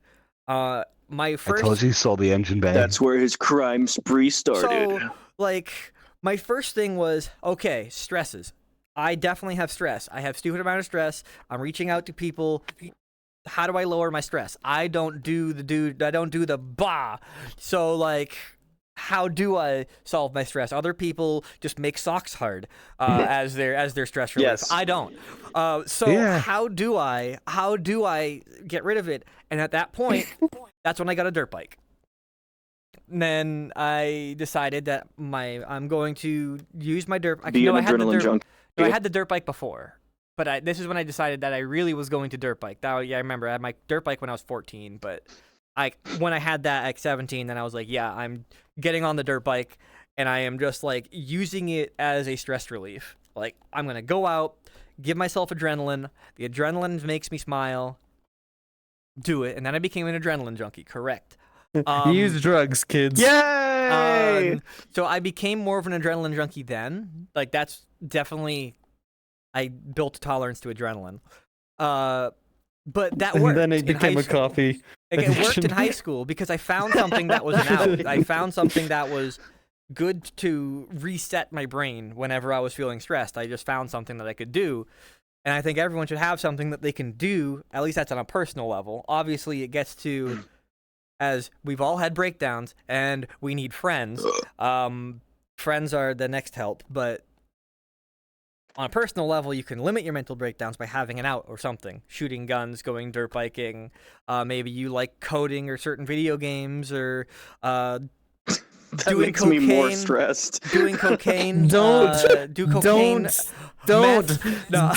My first. I told you he sold the engine bay. That's where his crime spree started. So, like, my first thing was, okay, stresses. I definitely have stress. I have stupid amount of stress. I'm reaching out to people. How do I lower my stress? I don't do the bah. So, like, how do I solve my stress? Other people just make socks hard as their stress relief. Yes. I don't. How do I get rid of it? And at that point, that's when I got a dirt bike. And then I decided that I'm going to use my dirt. Be an adrenaline junkie. No, I had the dirt bike before, but this is when I decided that I really was going to dirt bike. I remember I had my dirt bike when I was 14, but when I had that at 17, then I was like, yeah, I'm getting on the dirt bike, and I am just like using it as a stress relief. Like, I'm gonna go out, give myself adrenaline. The adrenaline makes me smile. Do it, and then I became an adrenaline junkie. Correct. Use drugs, kids. Yay! So I became more of an adrenaline junkie then. Like, that's definitely, I built a tolerance to adrenaline. But that worked. And then it became a coffee. It worked in high school because I found something that was an out. I found something that was good to reset my brain whenever I was feeling stressed. I just found something that I could do. And I think everyone should have something that they can do, at least that's on a personal level. Obviously, it gets to, as we've all had breakdowns, and we need friends. Friends are the next help, but on a personal level, you can limit your mental breakdowns by having an out or something. Shooting guns, going dirt biking, maybe you like coding or certain video games, or That doing makes cocaine, me more stressed. Doing cocaine. Do cocaine. Don't. No.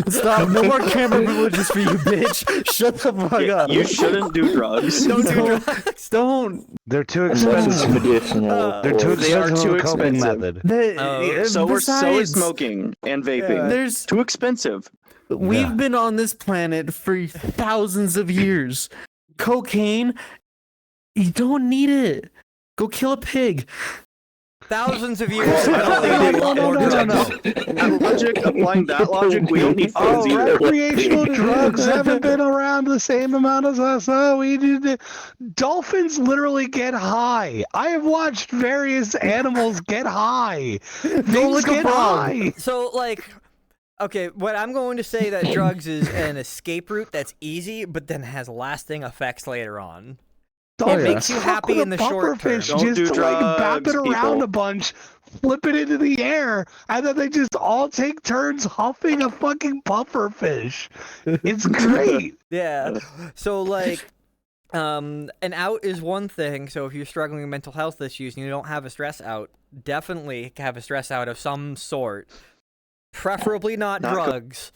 Stop. No more camera privileges for you, bitch. Shut the fuck up. You shouldn't do drugs. Don't do drugs. Don't. They're too Unless it's expensive. medicinal. They're too They are expensive too of a coping expensive. method. So is besides, smoking and vaping. There's Too expensive. We've been on this planet for thousands of years. Cocaine, you don't need it. Go kill a pig. Thousands of years. I don't think they need a lot more drugs. Applying that logic, we don't need friends either. Recreational drugs haven't been around the same amount as us. Oh, we did. Dolphins literally get high. I have watched various animals get high. Things get high. So, like, okay, what I'm going to say that drugs is an escape route that's easy, but then has lasting effects later on. It makes you happy in the short term. Pufferfish Don't just do to, like, bap it drugs, around people. a bunch, flip it into the air, and then they just all take turns huffing a fucking pufferfish. It's great. Yeah. So, like, an out is one thing. So if you're struggling with mental health issues and you don't have a stress out, definitely have a stress out of some sort. Preferably not drugs.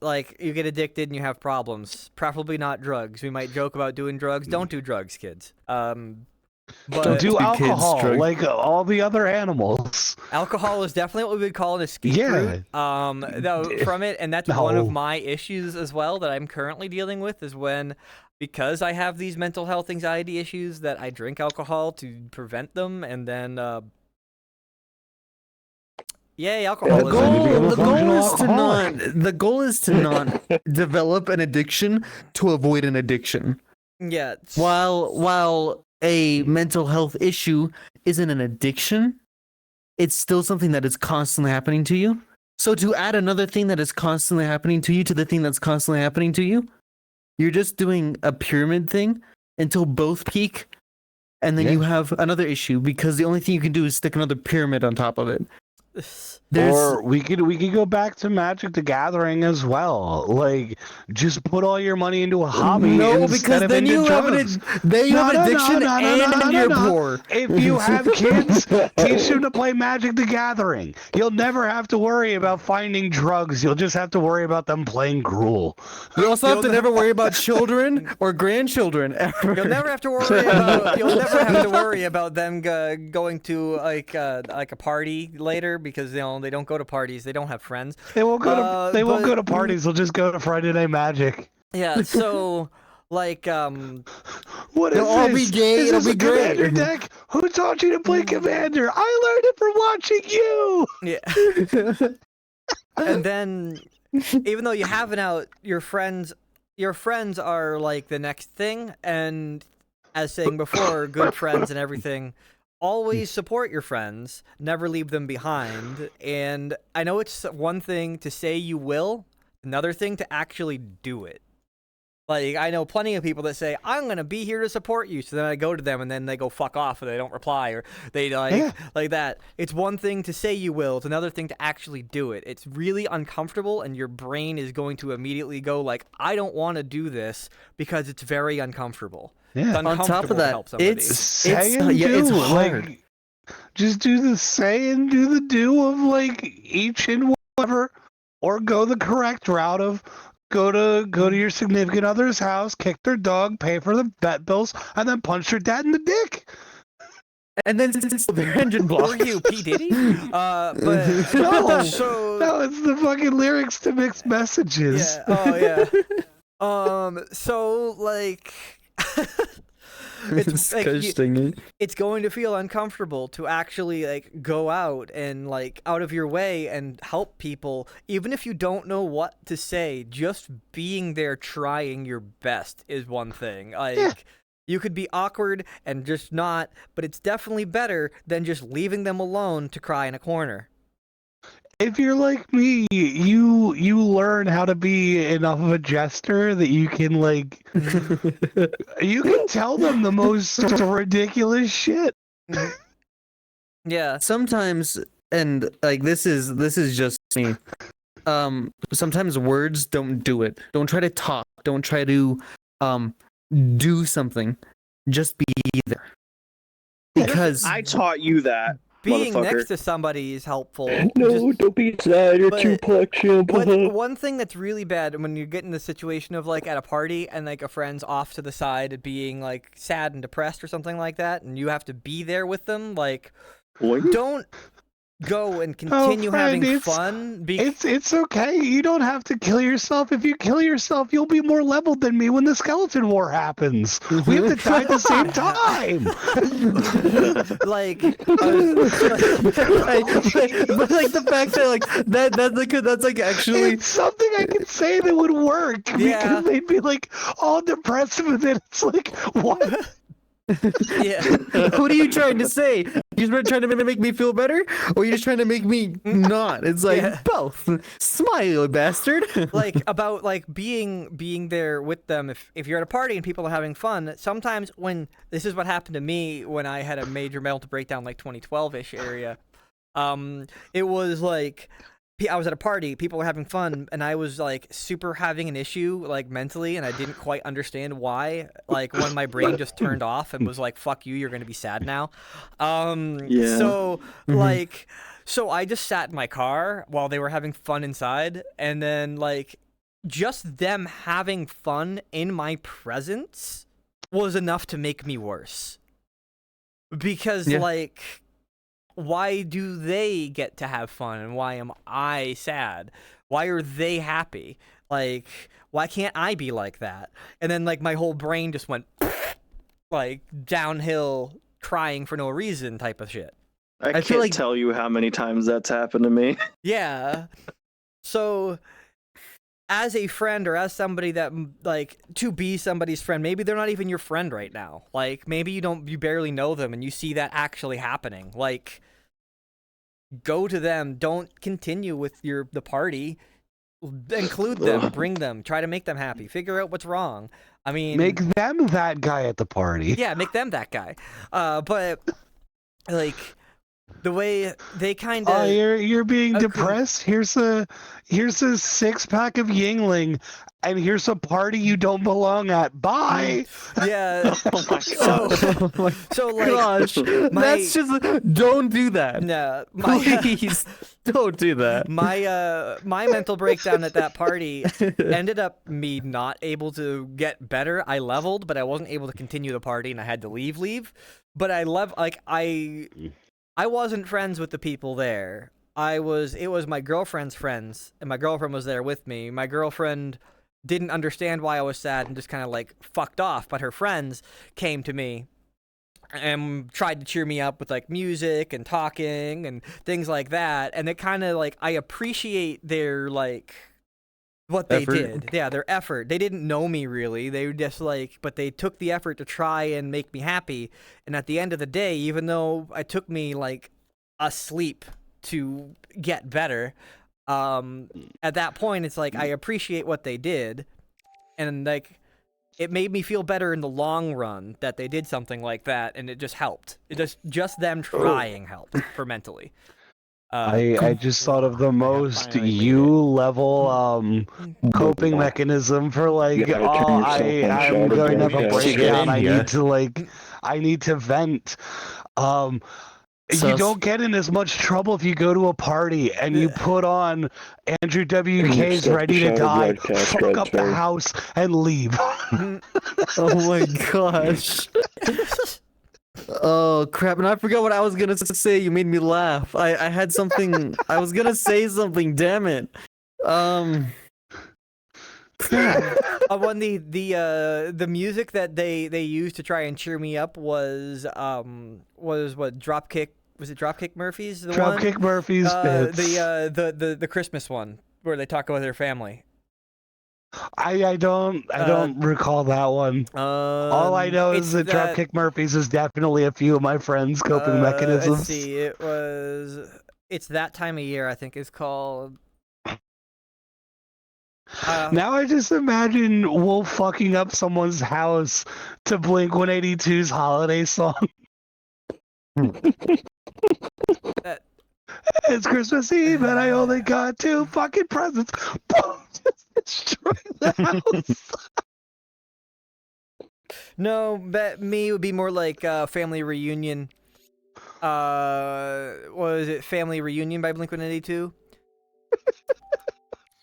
Like, you get addicted and you have problems. Preferably not drugs. We might joke about doing drugs. Don't do drugs, kids. But Do alcohol drugs. like all the other animals. alcohol is definitely what we would call an escape route. From it, and that's one of my issues as well that I'm currently dealing with is when, because I have these mental health anxiety issues, that I drink alcohol to prevent them, and then yay, alcoholism. The goal is to not develop an addiction to avoid an addiction. Yeah. While a mental health issue isn't an addiction, it's still something that is constantly happening to you. So to add another thing that is constantly happening to you to the thing that's constantly happening to you, you're just doing a pyramid thing until both peak, And then you have another issue because the only thing you can do is stick another pyramid on top of it. Or we could go back to Magic the Gathering as well. Like, just put all your money into a hobby. No, instead because of then into you have drugs. addiction and you're poor. If you have kids, teach them to play Magic the Gathering. You'll never have to worry about finding drugs. You'll just have to worry about them playing Gruul. You also have to never worry about children or grandchildren ever. You'll never have to worry about. You'll never have to worry about them going to like a party later because they don't go to parties. They don't have friends. They won't go to. They won't go to parties. They'll just go to Friday Night Magic. Yeah. So like what is they'll all this? be gay. Is It'll this be a great. Commander deck? Who taught you to play Commander? I learned it from watching you. yeah. And then, even though you have an out, your friends are like the next thing, and as saying before, good friends and everything. Always support your friends, never leave them behind. And I know it's one thing to say you will, another thing to actually do it. Like, I know plenty of people that say, I'm going to be here to support you. So then I go to them and then they go fuck off and they don't reply or they like that. It's one thing to say you will. It's another thing to actually do it. It's really uncomfortable and your brain is going to immediately go like, I don't want to do this because it's very uncomfortable. Yeah. It's On top of that, it's hard. Like, just do the say and do the do of like each and whatever, or go the correct route of go to your significant other's house, kick their dog, pay for the vet bills, and then punch their dad in the dick. And then their engine block. Or you, P. Diddy? But No, so no, it's the fucking lyrics to Mixed Messages. yeah. Oh yeah. So like it's like it's going to feel uncomfortable to actually like go out and like out of your way and help people even if you don't know what to say. Just being there trying your best is one thing. Like you could be awkward and just not, but it's definitely better than just leaving them alone to cry in a corner. If you're like me, you learn how to be enough of a jester that you can like you can tell them the most ridiculous shit. Yeah. Sometimes, and like this is just me. Sometimes words don't do it. Don't try to talk. Don't try to do something. Just be there. Because I taught you that. Being next to somebody is helpful. No, don't be sad. You're too flexible. One thing that's really bad when you get in the situation of like at a party and like a friend's off to the side being like sad and depressed or something like that, and you have to be there with them. Like, don't go and continue having fun. It's okay. You don't have to kill yourself. If you kill yourself, you'll be more leveled than me when the skeleton war happens. We have to die at the same time. but like the fact that like that's like actually it's something I could say that would work because they'd be like all depressed, and then it's like what? Yeah. What are you trying to say? You're trying to make me feel better, or you're just trying to make me not? It's like both. Smile, you bastard. Like about like being there with them. If you're at a party and people are having fun, sometimes when this is what happened to me when I had a major mental breakdown, like 2012-ish area. It was like I was at a party, people were having fun, and I was like super having an issue like mentally, and I didn't quite understand why. Like when my brain just turned off and was like, "Fuck you, you're gonna be sad now." So so I just sat in my car while they were having fun inside, and then like just them having fun in my presence was enough to make me worse. Because like, why do they get to have fun and why am I sad? Why are they happy? Like, why can't I be like that? And then like my whole brain just went like downhill, crying for no reason type of shit. I can't tell you how many times that's happened to me. Yeah. So as a friend or as somebody that like to be somebody's friend, maybe they're not even your friend right now. Like maybe you barely know them and you see that actually happening. Like go to them, don't continue with the party. Include them, bring them, try to make them happy, figure out what's wrong. I mean, Make them that guy at the party. yeah, make them that guy. But like the way they kind of Oh, you're being depressed. Here's a 6-pack of Yingling, and here's a party you don't belong at. Bye. Yeah. Oh my Oh my So like, gosh, that's just don't do that. no, Please don't do that. my mental breakdown at that party ended up me not able to get better. I leveled, but I wasn't able to continue the party, and I had to leave. But I wasn't friends with the people there. It was my girlfriend's friends, and my girlfriend was there with me. My girlfriend didn't understand why I was sad and just kind of like fucked off, but her friends came to me and tried to cheer me up with like music and talking and things like that. And it kind of like, I appreciate their like what they Effort. did. Yeah, their effort. They didn't know me really. They were just like, but they took the effort to try and make me happy. And at the end of the day, even though it took me like a sleep to get better, at that point, it's like, I appreciate what they did. And like, it made me feel better in the long run that they did something like that, and it just helped. It just them trying helped for mentally. I just thought of the most level coping mechanism for like, You gotta turn yourself on I'm shadow going to have a broadcast. breakdown. Yeah. I need to vent. So You don't get in as much trouble if you go to a party and you put on Andrew WK's Stop Ready to shadow Die, broadcast, fuck Red up the Terry. house, and leave. Oh my gosh. Oh crap, and I forgot what I was gonna say. You made me laugh. I had something. I was gonna say something. Damn it. When the music that they used to try and cheer me up was what Dropkick, was it Dropkick Murphys, the one? Dropkick Murphys. The Christmas one where they talk about their family. I don't recall that one. All I know is that Dropkick Murphys is definitely a few of my friends' coping mechanisms. Let's see, it's that time of year, I think it's called. Now I just imagine Wolf fucking up someone's house to Blink-182's holiday song. It's Christmas Eve and I only got 2 fucking presents. Just destroy the house. No, me would be more like Family Reunion. What was it? Family Reunion by Blink-182?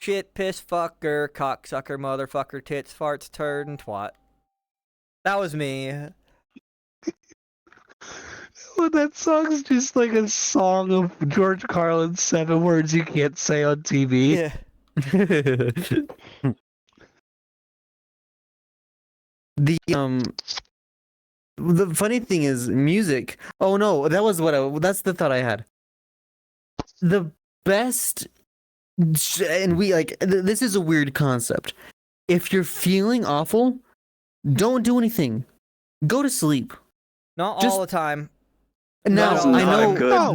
Shit, piss, fucker, cocksucker, motherfucker, tits, farts, turd, and twat. That was me. Well, that song's just like a song of George Carlin's 7 words you can't say on TV. Yeah. The funny thing is music. Oh no, that's the thought I had. The best, and we like this is a weird concept. If you're feeling awful, don't do anything. Go to sleep. Not Just- all the time. No, Not I all know. the No,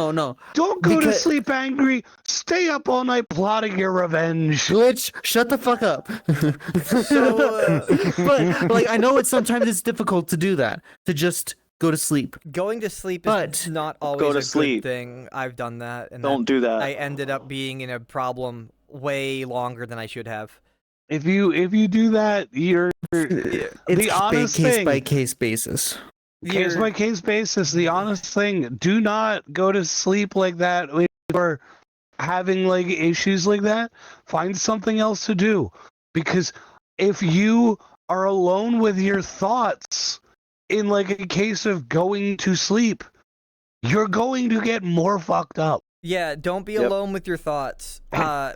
time. No. Don't go to Because- sleep angry. Stay up all night plotting your revenge. Glitch, shut the fuck up. So, But like, I know sometimes it's difficult to do that. To just go to sleep. Going to sleep But- is not always Go to a good sleep. thing. I've done that, and Don't do that. I ended up being in a problem way longer than I should have. If you do that, you're It's the honest case thing. by case basis. Case by case basis, the honest thing, do not go to sleep like that when you're having like issues like that. Find something else to do. Because if you are alone with your thoughts in like a case of going to sleep, you're going to get more fucked up. Yeah, don't be Yep. alone with your thoughts,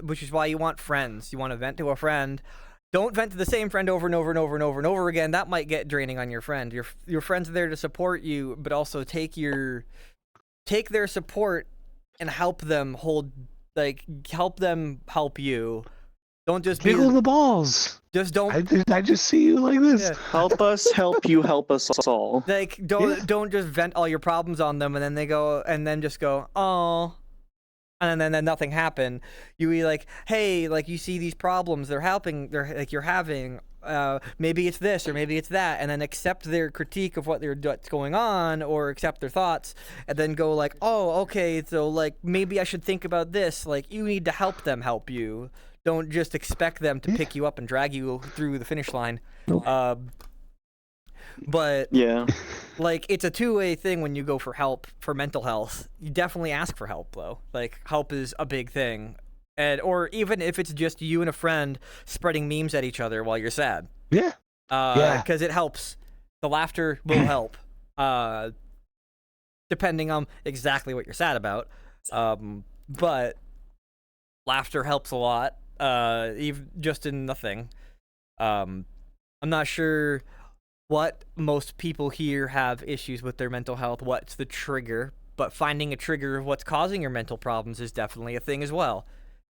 which is why you want friends. You want to vent to a friend. Don't vent to the same friend over and over and over and over and over again. That might get draining on your friend. Your friends are there to support you, but also take their support and help them help you. Don't just be, Jiggle the balls. just don't I just see you like this. Yeah. Help us help you help us all. like don't just vent all your problems on them and then just go, oh, and then nothing happened, you be like, hey, like, you see these problems they're like you're having, maybe it's this or maybe it's that, and then accept their critique of what's going on, or accept their thoughts, and then go like, oh, okay, so like maybe I should think about this. Like, you need to help them help you. Don't just expect them to pick you up and drag you through the finish line. But Yeah. like, it's a two-way thing when you go for help for mental health. You definitely ask for help, though. Like, help is a big thing. Or even if it's just you and a friend spreading memes at each other while you're sad. Yeah. Because it helps. The laughter will help. Depending on exactly what you're sad about. But laughter helps a lot. Even just in nothing. I'm not sure what most people here have issues with their mental health, what's the trigger, but finding a trigger of what's causing your mental problems is definitely a thing as well.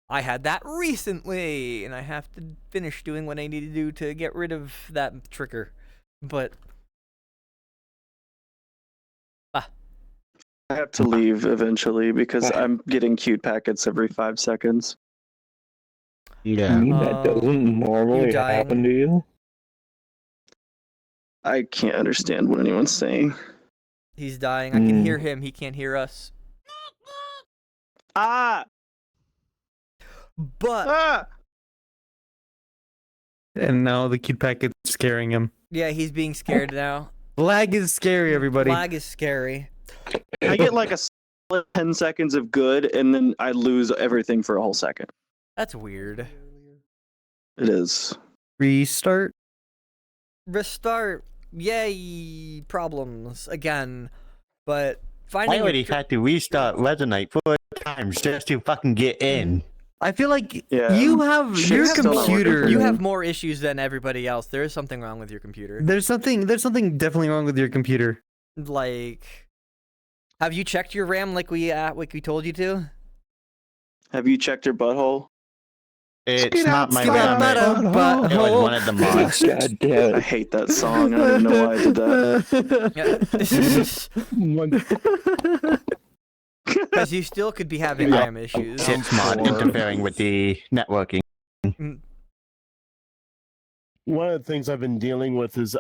I had that recently, and I have to finish doing what I need to do to get rid of that trigger. But I have to leave eventually because I'm getting cute packets every 5 seconds. Yeah. That doesn't normally happen to you. I can't understand what anyone's saying. he's dying. I can hear him. He can't hear us. Ah! But Ah! And now the cute packet's scaring him. yeah, he's being scared now. Lag is scary, everybody. Flag is scary. I get like a solid 10 seconds of good, and then I lose everything for a whole second. That's weird. It is. Restart. Restart. Yay! Problems again. But finding I already had to restart Resonate 4 times just to fucking get in. I feel like Yeah. you have Shit's your still not working computer. for you me. have more issues than everybody else. There is something wrong with your computer. There's something definitely wrong with your computer. Like, have you checked your RAM like we told you to? Have you checked your butthole? It's not my Skip out, RAM. but It was one of the mods. God damn I it. hate that song. I don't even know why I did that. Yeah. Because you still could be having RAM issues. It's mod interfering with the networking. One of the things I've been dealing with is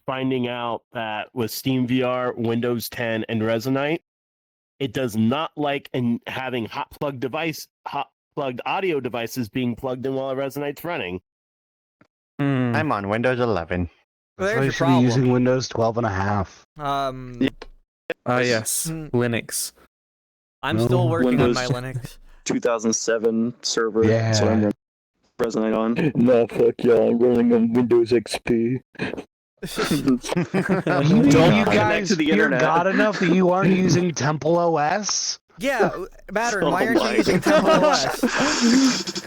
finding out that with SteamVR, Windows 10, and Resonate, it does not like having hot plugged audio devices being plugged in while Resonate's running. I'm on Windows 11. Well, So there's you your should be problem. using Windows 12 and a half. Yes, Linux. I'm still working on Windows. my Linux. 2007 server. Yeah. That's what I'm running Resonate on. No, fuck y'all. I'm running on Windows XP. Don't you connect guys to the fear internet. God enough that you aren't using Temple OS? Yeah, Mattern, Oh why aren't my you using Temple OS?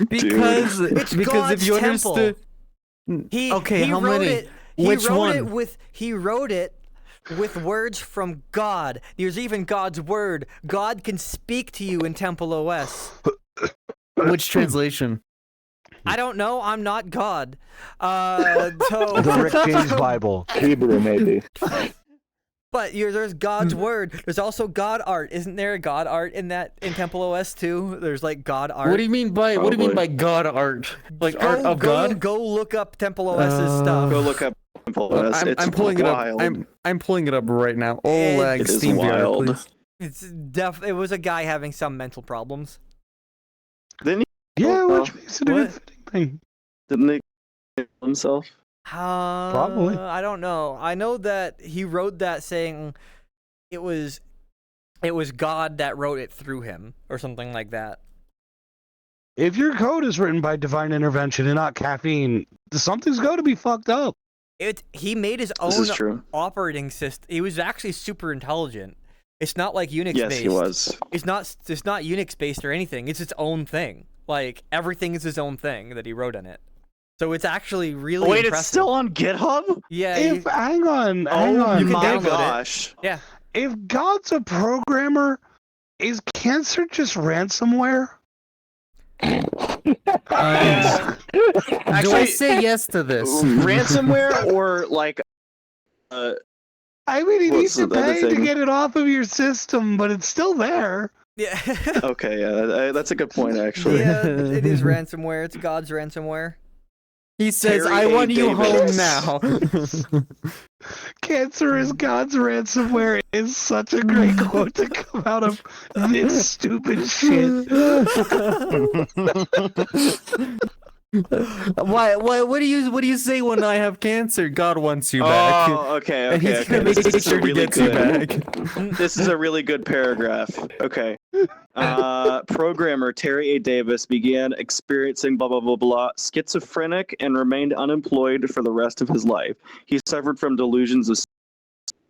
Because It's because God's if you temple. understood. He Okay, he how wrote many? It, he Which wrote one? It he wrote it with words from God. There's even God's word. God can speak to you in Temple OS. Which translation? I don't know. I'm not God. The Rick James Bible. Hebrew, maybe. But there's God's word. There's also God art. Isn't there a God art in Temple OS too? There's like God art. What do you mean by God art? Like art of God? Go look up Temple OS's stuff. Go look up Temple OS. It's I'm pulling wild. it up. I'm pulling it up right now. Oleg It is SteamVR, wild. please. It was a guy having some mental problems. Yeah, well, which makes it a what? good fitting thing. Didn't they kill himself? Probably. I don't know. I know that he wrote that saying it was God that wrote it through him or something like that. If your code is written by divine intervention and not caffeine, something's got to be fucked up. He made his This is own true. operating system. He was actually super intelligent. It's not like Unix Yes, based. he was. It's not Unix based or anything. It's its own thing. Like everything is his own thing that he wrote in it. So it's actually really Wait, impressive. it's still on GitHub? Yeah. Hang on. you can my download it. gosh. Yeah. If God's a programmer, is cancer just ransomware? Do I say yes to this? Ransomware or like I mean, he needs What's to the other pay to thing? get it off of your system, but it's still there. Yeah. Okay, yeah, that's a good point, actually. Yeah, it is ransomware. It's God's ransomware. He says, Terry "I A. want you home Davis. now." Cancer is God's ransomware is such a great quote to come out of this stupid shit. Why? What do you say when I have cancer? God wants you back. Oh, okay, And he's okay. gonna make This is sure he really gets you good. back. This is a really good paragraph. Okay. Programmer Terry A. Davis began experiencing blah, blah, blah, blah, schizophrenic and remained unemployed for the rest of his life. He suffered from delusions of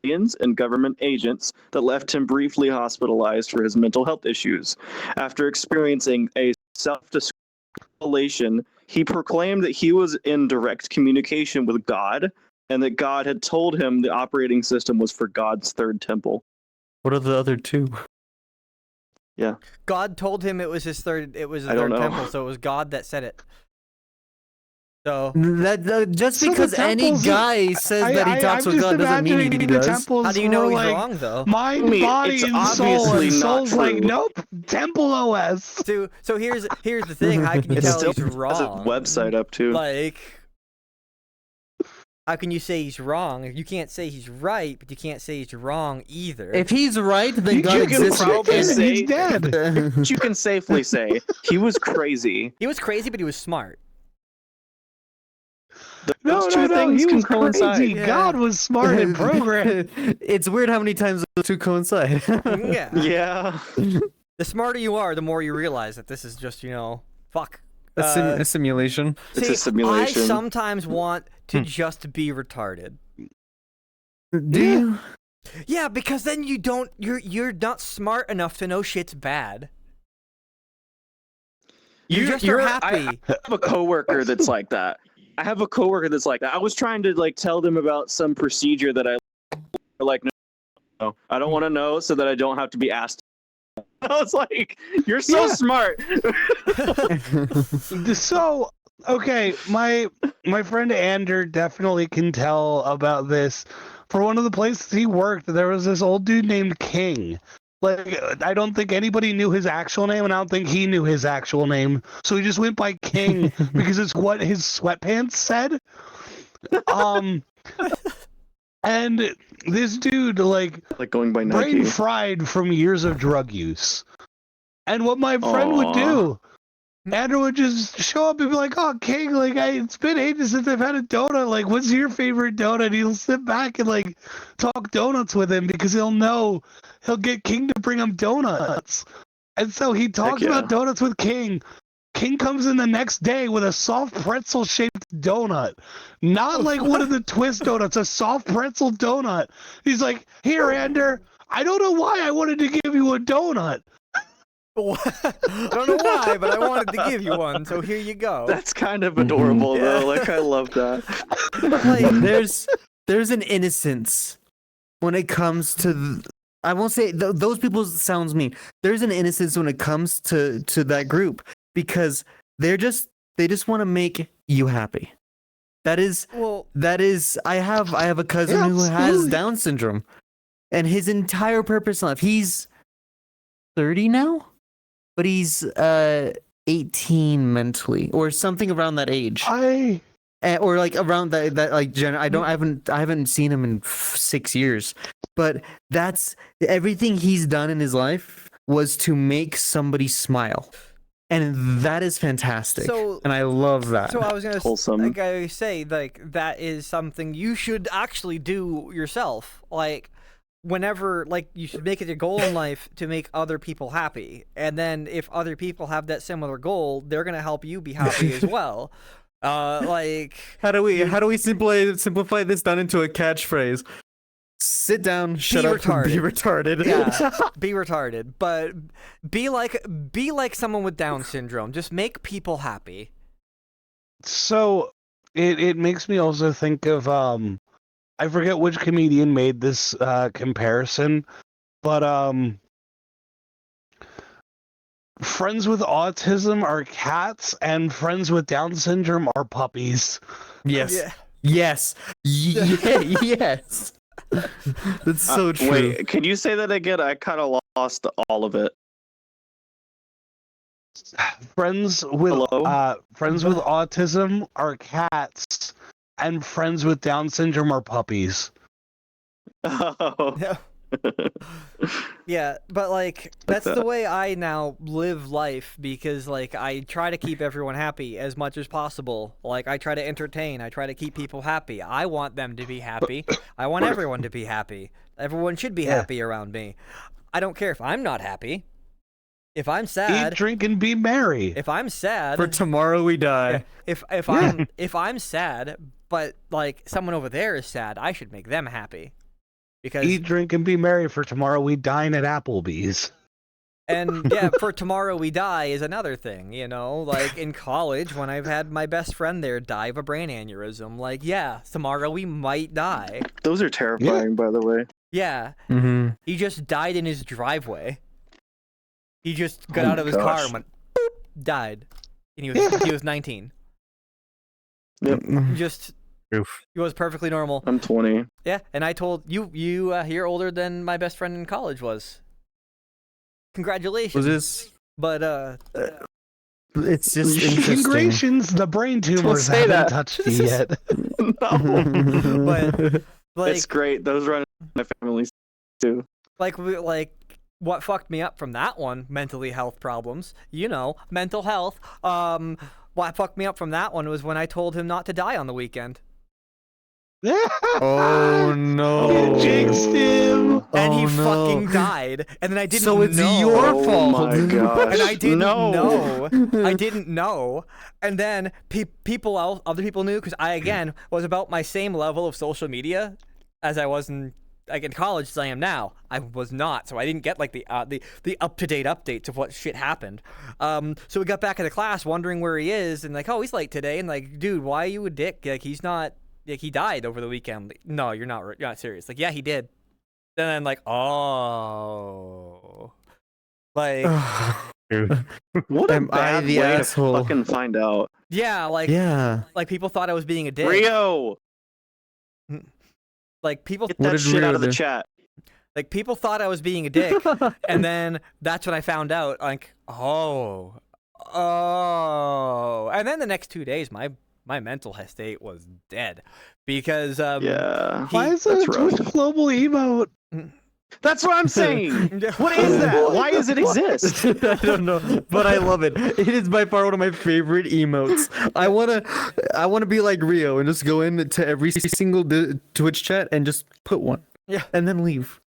civilians and government agents that left him briefly hospitalized for his mental health issues. After experiencing a self-revelation, he proclaimed that he was in direct communication with God and that God had told him the operating system was for God's third temple. What are the other two? God told him it was his third. It was his I don't third know. temple, so it was God that said it. So Just So the because any temple's- guy says that he talks I'm with just God doesn't mean imagining he the does. temples how do you know were he's like, wrong though? Mind, I mean, body, it's and soul, obviously and not soul's like, true. nope, Temple OS. So here's the thing. How can you It tell still he's has a wrong? website up too. Like, how can you say he's wrong? You can't say he's right, but you can't say he's wrong either. If he's right, then You God can exists. probably and say- he's dead. But you can safely say he was crazy. He was crazy, but he was smart. Those two things he can was coincide. crazy. Yeah. God was smart and programmed. It's weird how many times those two coincide. Yeah. Yeah. The smarter you are, the more you realize that this is just, fuck. A simulation. It's See, a simulation. I sometimes want to just be retarded. Do you? Yeah, because then you're not smart enough to know shit's bad. You just are happy. I have a coworker that's like that. I was trying to tell them about some procedure that I like. No, I don't want to know, so that I don't have to be asked. I was like, "You're so Yeah. smart." So, okay, my friend Ander definitely can tell about this. For one of the places he worked, there was this old dude named King. Like, I don't think anybody knew his actual name, and I don't think he knew his actual name. So he just went by King because it's what his sweatpants said. And this dude, like Going by brain Nike. fried from years of drug use. And what my friend would Aw. do, Andrew would just show up and be like, "Oh, King, it's been ages since I've had a donut. Like, what's your favorite donut?" And he'll sit back and talk donuts with him because he'll know he'll get King to bring him donuts. And so he talks yeah. about donuts with King. King comes in the next day with a soft pretzel-shaped donut. Not like one of the twist donuts, a soft pretzel donut. He's like, "Here, Ander, I don't know why I wanted to give you a donut." I don't know why, but I wanted to give you one, so here you go. That's kind of adorable, though. I love that. There's an innocence when it comes to I won't say those people sounds mean. There's an innocence when it comes to that group because they just want to make you happy. That is I have a cousin Yeah, who has absolutely. Down syndrome, and his entire purpose in life. He's 30 now, but he's 18 mentally or something around that age. Or around that I haven't seen him in 6 years, but that's everything he's done in his life was to make somebody smile, and that is fantastic. And I love that. So I was gonna Wholesome. say that is something you should actually do yourself. Whenever you should make it your goal in life to make other people happy, and then if other people have that similar goal, they're gonna help you be happy as well. How do we simplify this down into a catchphrase? Sit down, shut up, and be retarded. Yeah, be retarded, but be like someone with Down syndrome. Just make people happy. So it makes me also think of I forget which comedian made this comparison, but friends with autism are cats and friends with Down syndrome are puppies. Yes. Yeah. Yes. Yes. That's so true. Wait, can you say that again? I kind of lost all of it. Friends with Hello? friends with autism are cats, and friends with Down syndrome are puppies. Oh. Yeah. Yeah, but like that's the way I now live life because like I try to keep everyone happy as much as possible. Like I try to entertain, I try to keep people happy. I want them to be happy. I want everyone to be happy. Everyone should be happy around me. I don't care if I'm not happy. If I'm sad, Eat, drink, and be merry. if I'm sad, For tomorrow we die. if I'm sad, but like someone over there is sad, I should make them happy. Because Eat, drink, and be merry. For tomorrow we dine at Applebee's. and yeah, for tomorrow we die is another thing, you know? Like in college when I've had my best friend there die of a brain aneurysm, like yeah, tomorrow we might die. Those are terrifying, by the way. Yeah. Mm-hmm. He just died in his driveway. He just got Oh out my of his car gosh. and went boop, died. And he was 19. Yep. Just Oof. he was perfectly normal. I'm 20. Yeah, and I told you're older than my best friend in college was. Congratulations. Was this? But It's just interesting. Congratulations, the brain tumors say haven't that. touched you yet. No. but like It's great. Those run in my family too. like what fucked me up from that one, mentally health problems, you know, mental health. What fucked me up from that one was when I told him not to die on the weekend. Oh no! You jinxed him. And he Oh, no. fucking died. And then I didn't know. So it's your Oh fault. my gosh. And I didn't No. know. I didn't know. And then other people knew because I, again, was about my same level of social media as I was in college as I am now. I was not, so I didn't get like the up-to-date updates of what shit happened. So we got back into class wondering where he is and like, oh, he's late today. And like, dude, why are you a dick? Like, he's not, like, he died over the weekend. Like, no, you're not serious. Like, yeah, he did. Then I'm like, oh. Like, What a Am I bad the way asshole? to fucking find out. yeah, like, Yeah. like people thought I was being a dick. Rio, Like people, get What that did shit Rio out of the do? chat. like people thought I was being a dick, and then that's when I found out. Like, oh, and then the next 2 days, my mental state was dead because Yeah. Why is That's it a rough. Twitch global emote? That's what I'm saying. What is that? Why does it exist? I don't know, but I love it. It is by far one of my favorite emotes. I wanna be like Rio and just go into every single Twitch chat and just put one. Yeah. And then leave.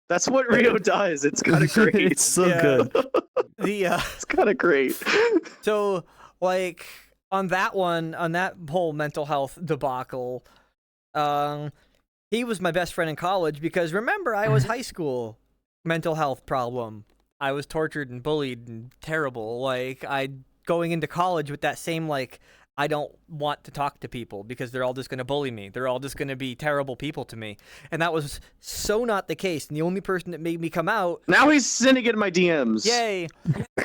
That's what Rio does. It's kind of great. It's so Yeah. good. It's kind of great. So like on that whole mental health debacle, he was my best friend in college because remember I was high school mental health problem. I was tortured and bullied and terrible. Like I going into college with that same like I don't want to talk to people because they're all just going to bully me. They're all just going to be terrible people to me. And that was so not the case. And the only person that made me come out, Now he's sending it in my DMs. yay,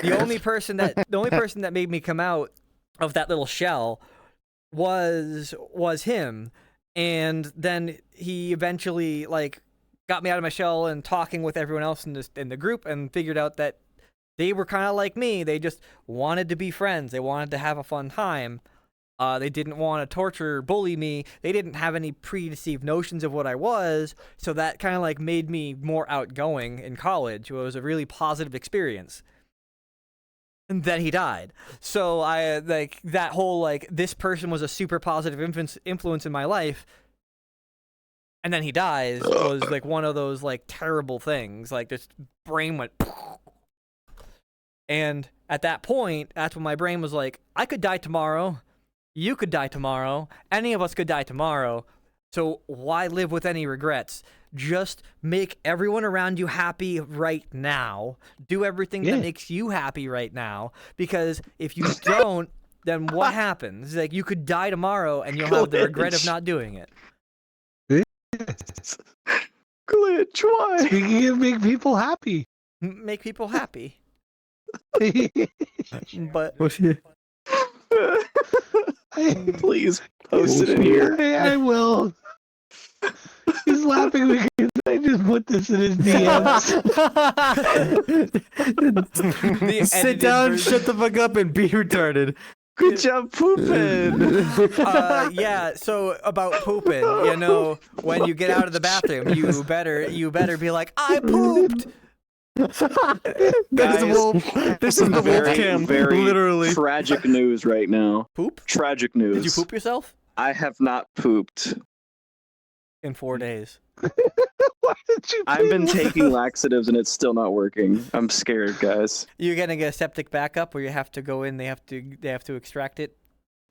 the only person that made me come out of that little shell was him. And then he eventually like got me out of my shell and talking with everyone else in the group and figured out that they were kind of like me. They just wanted to be friends. They wanted to have a fun time. They didn't want to torture, bully me. They didn't have any preconceived notions of what I was. So that kind of like made me more outgoing in college. It was a really positive experience. And then he died. So I like that whole like this person was a super positive influence in my life. And then he dies was like one of those like terrible things. Like this brain went. And at that point, that's when my brain was like, I could die tomorrow. You could die tomorrow. Any of us could die tomorrow. So why live with any regrets? Just make everyone around you happy right now. Do everything that makes you happy right now. Because if you don't, then what happens? Like you could die tomorrow and you'll have the regret of not doing it. Glitch, why? Speaking of make people happy. Make people happy. But Please post it in here. I will. He's laughing because I just put this in his DMs? Sit down, shut the fuck up, and be retarded. Good job pooping. Yeah, so about pooping, when you get out of the bathroom, you better be like, I pooped. This is the wolf very, cam, very literally. tragic news right now. Poop? Tragic news. Did you poop yourself? I have not pooped. In 4 days. Why did you? I've been taking laxatives and it's still not working. I'm scared, guys. You're gonna get a septic backup where you have to go in, they have to extract it.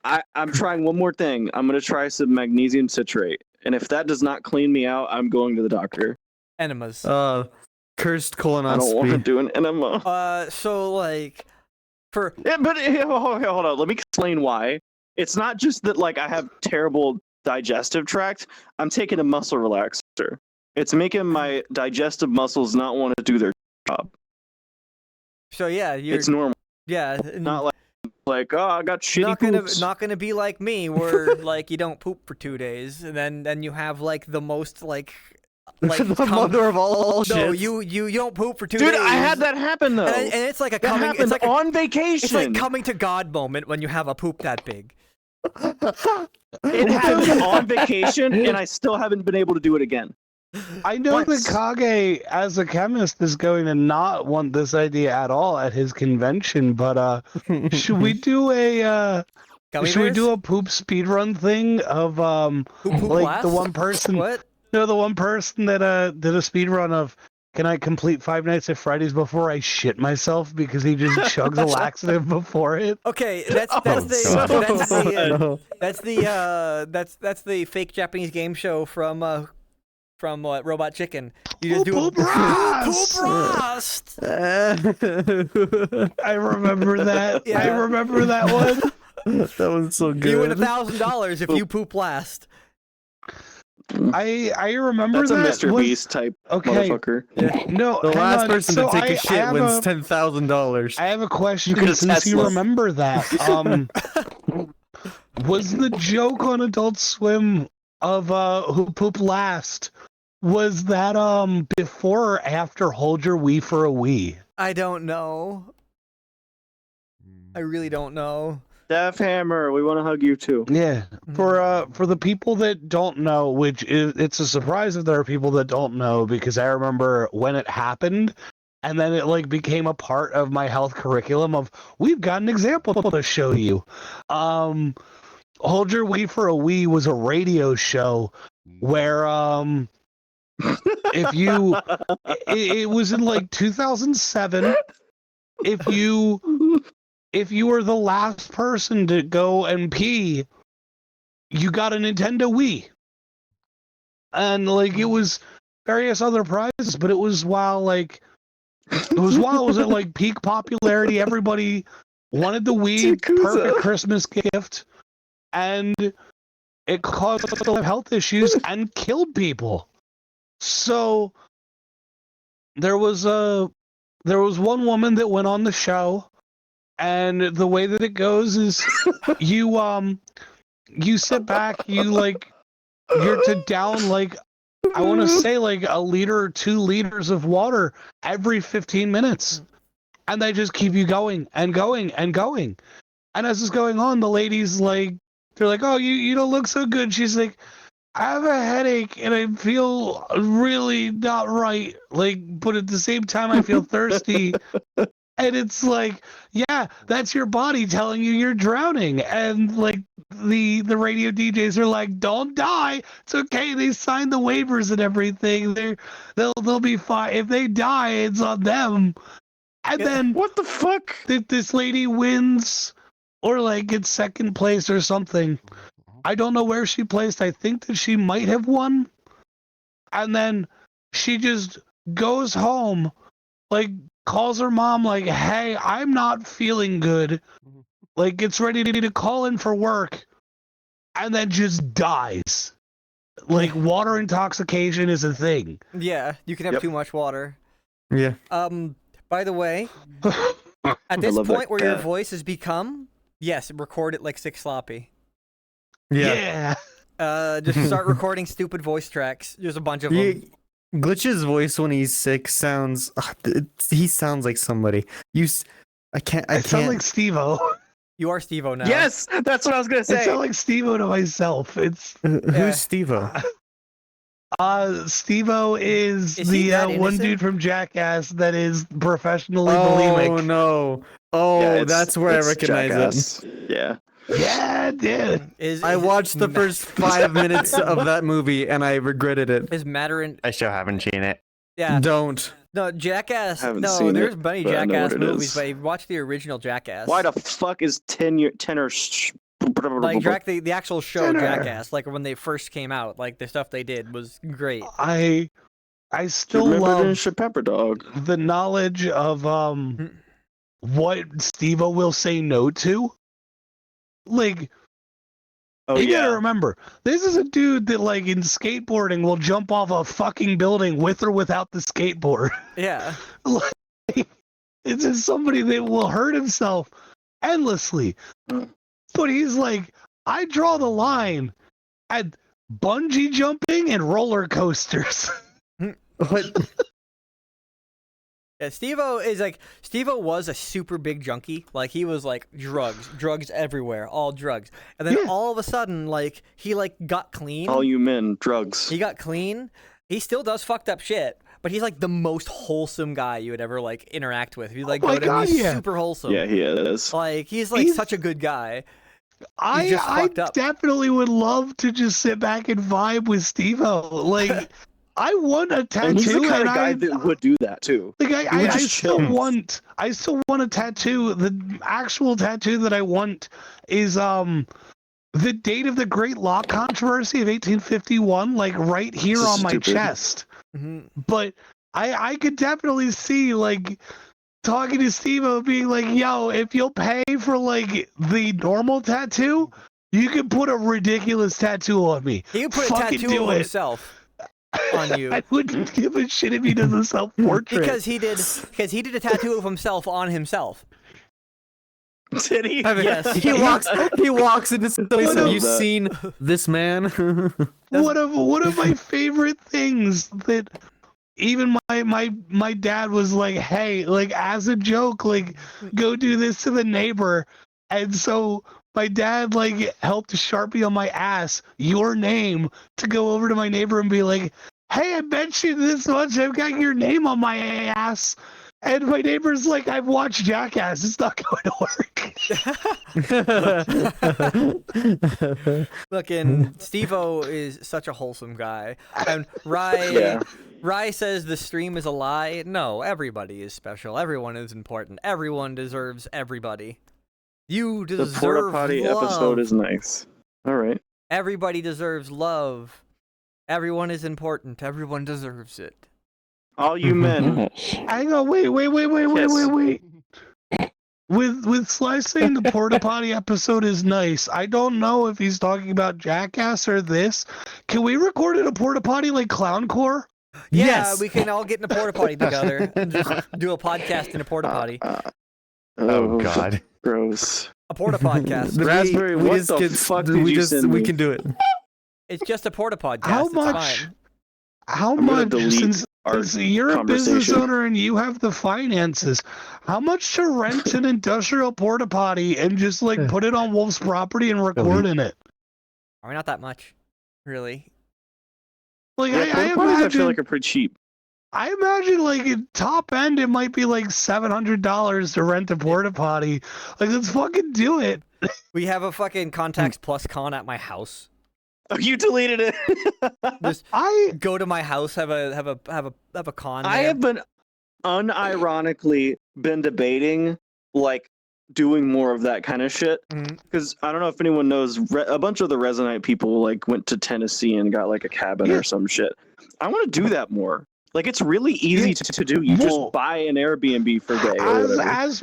I'm trying one more thing. I'm gonna try some magnesium citrate. And if that does not clean me out, I'm going to the doctor. Enemas. Cursed I don't want to colonoscopy. do an enema. So like for Yeah, but hold on. Let me explain why. It's not just that like I have terrible digestive tract. I'm taking a muscle relaxer. It's making my digestive muscles not want to do their job. so yeah, It's normal. yeah, Not like oh, I got shitty poops. not gonna be like me where like you don't poop for 2 days and then you have like the most like The mother of all no, shit. you don't poop for 2 days. Dude, I had that happen though. and it's like a that coming happened it's like on vacation. it's like coming to God moment when you have a poop that big. It happened on vacation, and I still haven't been able to do it again. I know Once. that Kage, as a chemist, is going to not want this idea at all at his convention. But should we do a Gummy should we bears? do a poop speedrun thing of Poop like the blast? one person? What? No, the one person that did a speedrun of. Can I complete 5 Nights at Freddy's before I shit myself because he just chugs a laxative before it? Okay, that's God. the fake Japanese game show from Robot Chicken. You just do Poop a Ross! poop roast. I remember that. Yeah. I remember that one. That was so good. You win $1,000 if you poop last. I remember That's a that. Mr. was- Beast type Okay. motherfucker. No, The hang last on. person So to take I a shit have wins a- $10,000. I have a question could since you Tesla. remember that. Was the joke on Adult Swim of who pooped last? Was that before or after Hold Your Wee for a Wee? I don't know. I really don't know. Def Hammer, we want to hug you too. Yeah. For the people that don't know, which is it's a surprise that there are people that don't know because I remember when it happened. And then it like became a part of my health curriculum of we've got an example to show you. Hold Your Wee for a Wee was a radio show where if you it was in like 2007 if you were the last person to go and pee, you got a Nintendo Wii. And like it was various other prizes, but it was while it was at like peak popularity. Everybody wanted the Wii, perfect Christmas gift, and it caused a lot of health issues and killed people. So there was one woman that went on the show, and the way that it goes is you sit back, you're to down like I want to say like a liter or 2 liters of water every 15 minutes. And they just keep you going and going and going. And as it's going on, the ladies they're like, "Oh, you don't look so good." She's like, "I have a headache and I feel really not right. But at the same time I feel thirsty." And it's like, yeah, that's your body telling you you're drowning. And like the radio DJs are like, "Don't die. It's okay. They signed the waivers and everything. They'll be fine. If they die, it's on them." And then What the fuck? this lady wins or like gets second place or something. I don't know where she placed. I think that she might have won. And then she just goes home, calls her mom, "Hey, I'm not feeling good." Gets ready to call in for work. And then just dies. Water intoxication is a thing. Yeah, you can have too much water. Yeah. By the way, at this love that point where your cat. voice has become, yes, record it like 6 Sloppy. Yeah. Yeah. Just start recording stupid voice tracks. There's a bunch of them. Glitch's voice when he's sick sounds. He sounds like somebody. I can't. I sound like Steve-O. You are Steve-O now. Yes, that's what I was gonna I say. sound like Steve-O to myself. It's Who's Steve-O? Steve-O is he the that one innocent? dude from Jackass that is professionally Oh bulimic. no! Oh, Yeah, it's- that's where I it's recognize Jackass. Yeah. Yeah, dude. I watched the first 5 minutes of that movie and I regretted it. Is Matter I still haven't seen it. Yeah. Don't. No, Jackass. Haven't No, seen there's it, many but I know Jackass what it movies, is. but watch the original Jackass. Why the fuck is tenor? Like the actual show Tenor. Jackass, like when they first came out, like the stuff they did was great. I still Remember love Ninja Pepper Dog? the knowledge of what Steve-O will say no to. Like, Oh you gotta yeah. remember, this is a dude that, like, in skateboarding will jump off a fucking building with or without the skateboard. Yeah. Like, it's just somebody that will hurt himself endlessly. But he's like, I draw the line at bungee jumping and roller coasters. What? Yeah, Steve-O was a super big junkie. Like he was like drugs everywhere, all drugs. And then all of a sudden, like he got clean. All you men, drugs. He got clean. He still does fucked up shit, but he's like the most wholesome guy you would ever like interact with. He's like, my go to him, God, he's yeah. super wholesome. Yeah, he is. Like he's like He's- such a good guy. I just fucked up. definitely would love to just sit back and vibe with Steve-O. Like, I want a tattoo. And he's the kind and of guy I, that would do that too. like, would I just still chill. want a tattoo. The actual tattoo that I want is the date of the Great Law Controversy of 1851, like right here This is on my stupid. chest. Mhm. But I could definitely see, like, talking to Steve-O being like, yo, if you'll pay for, like, the normal tattoo, you can put a ridiculous tattoo on me. He could put a Fucking tattoo do of it. himself on you. I wouldn't give a shit if he does a self-portrait. Because he did a tattoo of himself on himself. Did he? Yes. He walks into this place. What Have of you that? seen this man? one of my favorite things that even my dad was like, hey, like, as a joke, like, go do this to the neighbor. And so my dad, like, helped Sharpie on my ass your name to go over to my neighbor and be like, hey, I bet you this much I've got your name on my ass. And my neighbor's like, I've watched Jackass, it's not going to work. Look, and Steve-O is such a wholesome guy. And Rye, Yeah. Rye says the stream is a lie. No, everybody is special. Everyone is important. Everyone deserves everybody. You The deserve porta potty love. episode is nice. All right. Everybody deserves love. Everyone is important. Everyone deserves it. All you men. Hang on, wait. With Sly saying the porta potty episode is nice, I don't know if he's talking about Jackass or this. Can we record at a porta potty like Clowncore? Yeah, Yes. we can all get in a porta potty together and just do a podcast in a porta potty. Oh God. Gross. A porta podcast. Raspberry, what the fuck did you send we me? can do it. It's just a porta podcast. How It's much? fine. How I'm gonna much, delete since our you're a business conversation. owner and you have the finances, how much to rent an industrial porta potty and just, like, put it on Wolf's property and record in it? Are we not that much? Really? Like, Yeah, I porta potties, I imagine, feel like are pretty cheap. I imagine, like, at top end, it might be like $700 to rent a porta potty. Like, let's fucking do it. We have a fucking Contacts Plus con at my house. Oh, you deleted it. Just I go to my house, have a con. I there. have been unironically been debating like doing more of that kind of shit Mhm. because I don't know if anyone knows, a bunch of the Resonite people like went to Tennessee and got like a cabin Yeah. or some shit. I want to do that more. Like, it's really easy Yeah. to do. You Well, just buy an Airbnb for a day or as whatever. as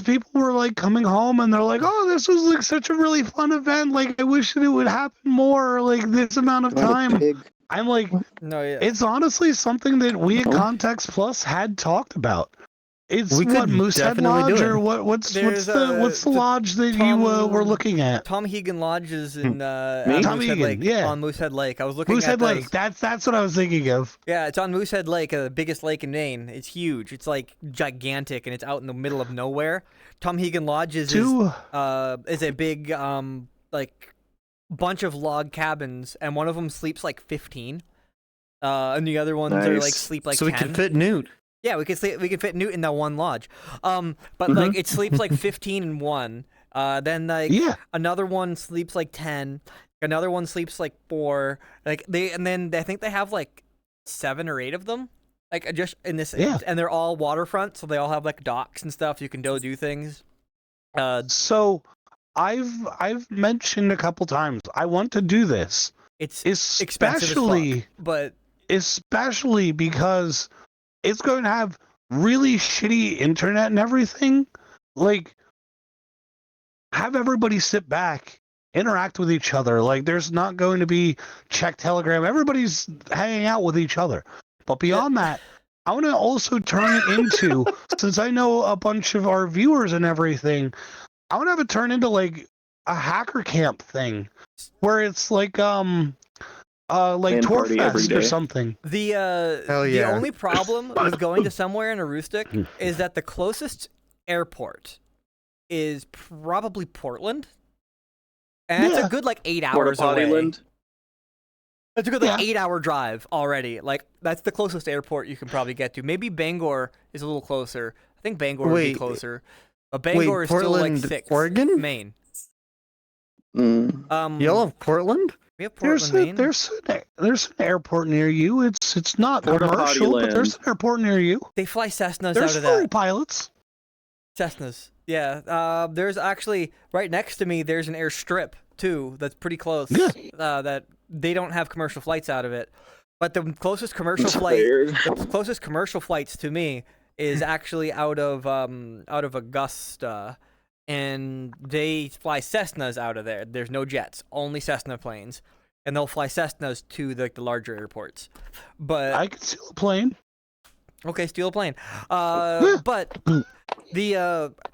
people were, like, coming home and they're like, oh, this was, like, such a really fun event. Like, I wish that it would happen more, like, this amount of time. I'm like, No, yeah. it's honestly something that we at Context Plus had talked about. It's We what could Moosehead definitely Lodge do it. or what's There's, the lodge that Tom- you were looking at? Tom Hegan Lodge is in Me? on Tom Moosehead Hegan, Lake. yeah. On Moosehead Lake. I was looking Moosehead at Lake. That's what I was thinking of. Yeah, it's on Moosehead Lake, the biggest lake in Maine. It's huge. It's like gigantic, and it's out in the middle of nowhere. Tom Hegan Lodge is a big like bunch of log cabins, and one of them sleeps like 15, and the other ones are like sleep like so 10. we can fit Newt. Yeah, we could fit Newt in that one lodge. But like it sleeps like 15 in one. Then like another one sleeps like 10. Another one sleeps like 4. And then I think they have like 7 or 8 of them. Like just in this, and they're all waterfront, so they all have like docks and stuff. You can go do things. So I've mentioned a couple times I want to do this. It's especially, expensive as fuck, but especially because it's going to have really shitty internet and everything. Like, have everybody sit back, interact with each other. Like, there's not going to be check Telegram. Everybody's hanging out with each other. But beyond that, I want to also turn it into, since I know a bunch of our viewers and everything, I want to have it turn into like a hacker camp thing, where it's like Torfest or something. The only problem with going to somewhere in a Aroostook is that the closest airport is probably Portland, and it's a good like 8 hours away. That's a good like 8-hour drive already. Like that's the closest airport you can probably get to. Maybe Bangor is a little closer. I think Bangor would be closer. But Bangor is Portland, still like 6. Oregon? Maine. Y'all have Portland? We have Portland, Maine. There's an airport near you. It's not commercial, but there's an airport near you. They fly Cessnas There's out of that. pilots. Cessnas. Yeah. There's actually right next to me. There's an airstrip too. That's pretty close. That they don't have commercial flights out of it, but the closest commercial flights to me is actually out of Augusta, and they fly Cessnas out of there. There's no jets, only Cessna planes, and they'll fly Cessnas to the larger airports. But I could steal a plane. Okay, steal a plane. But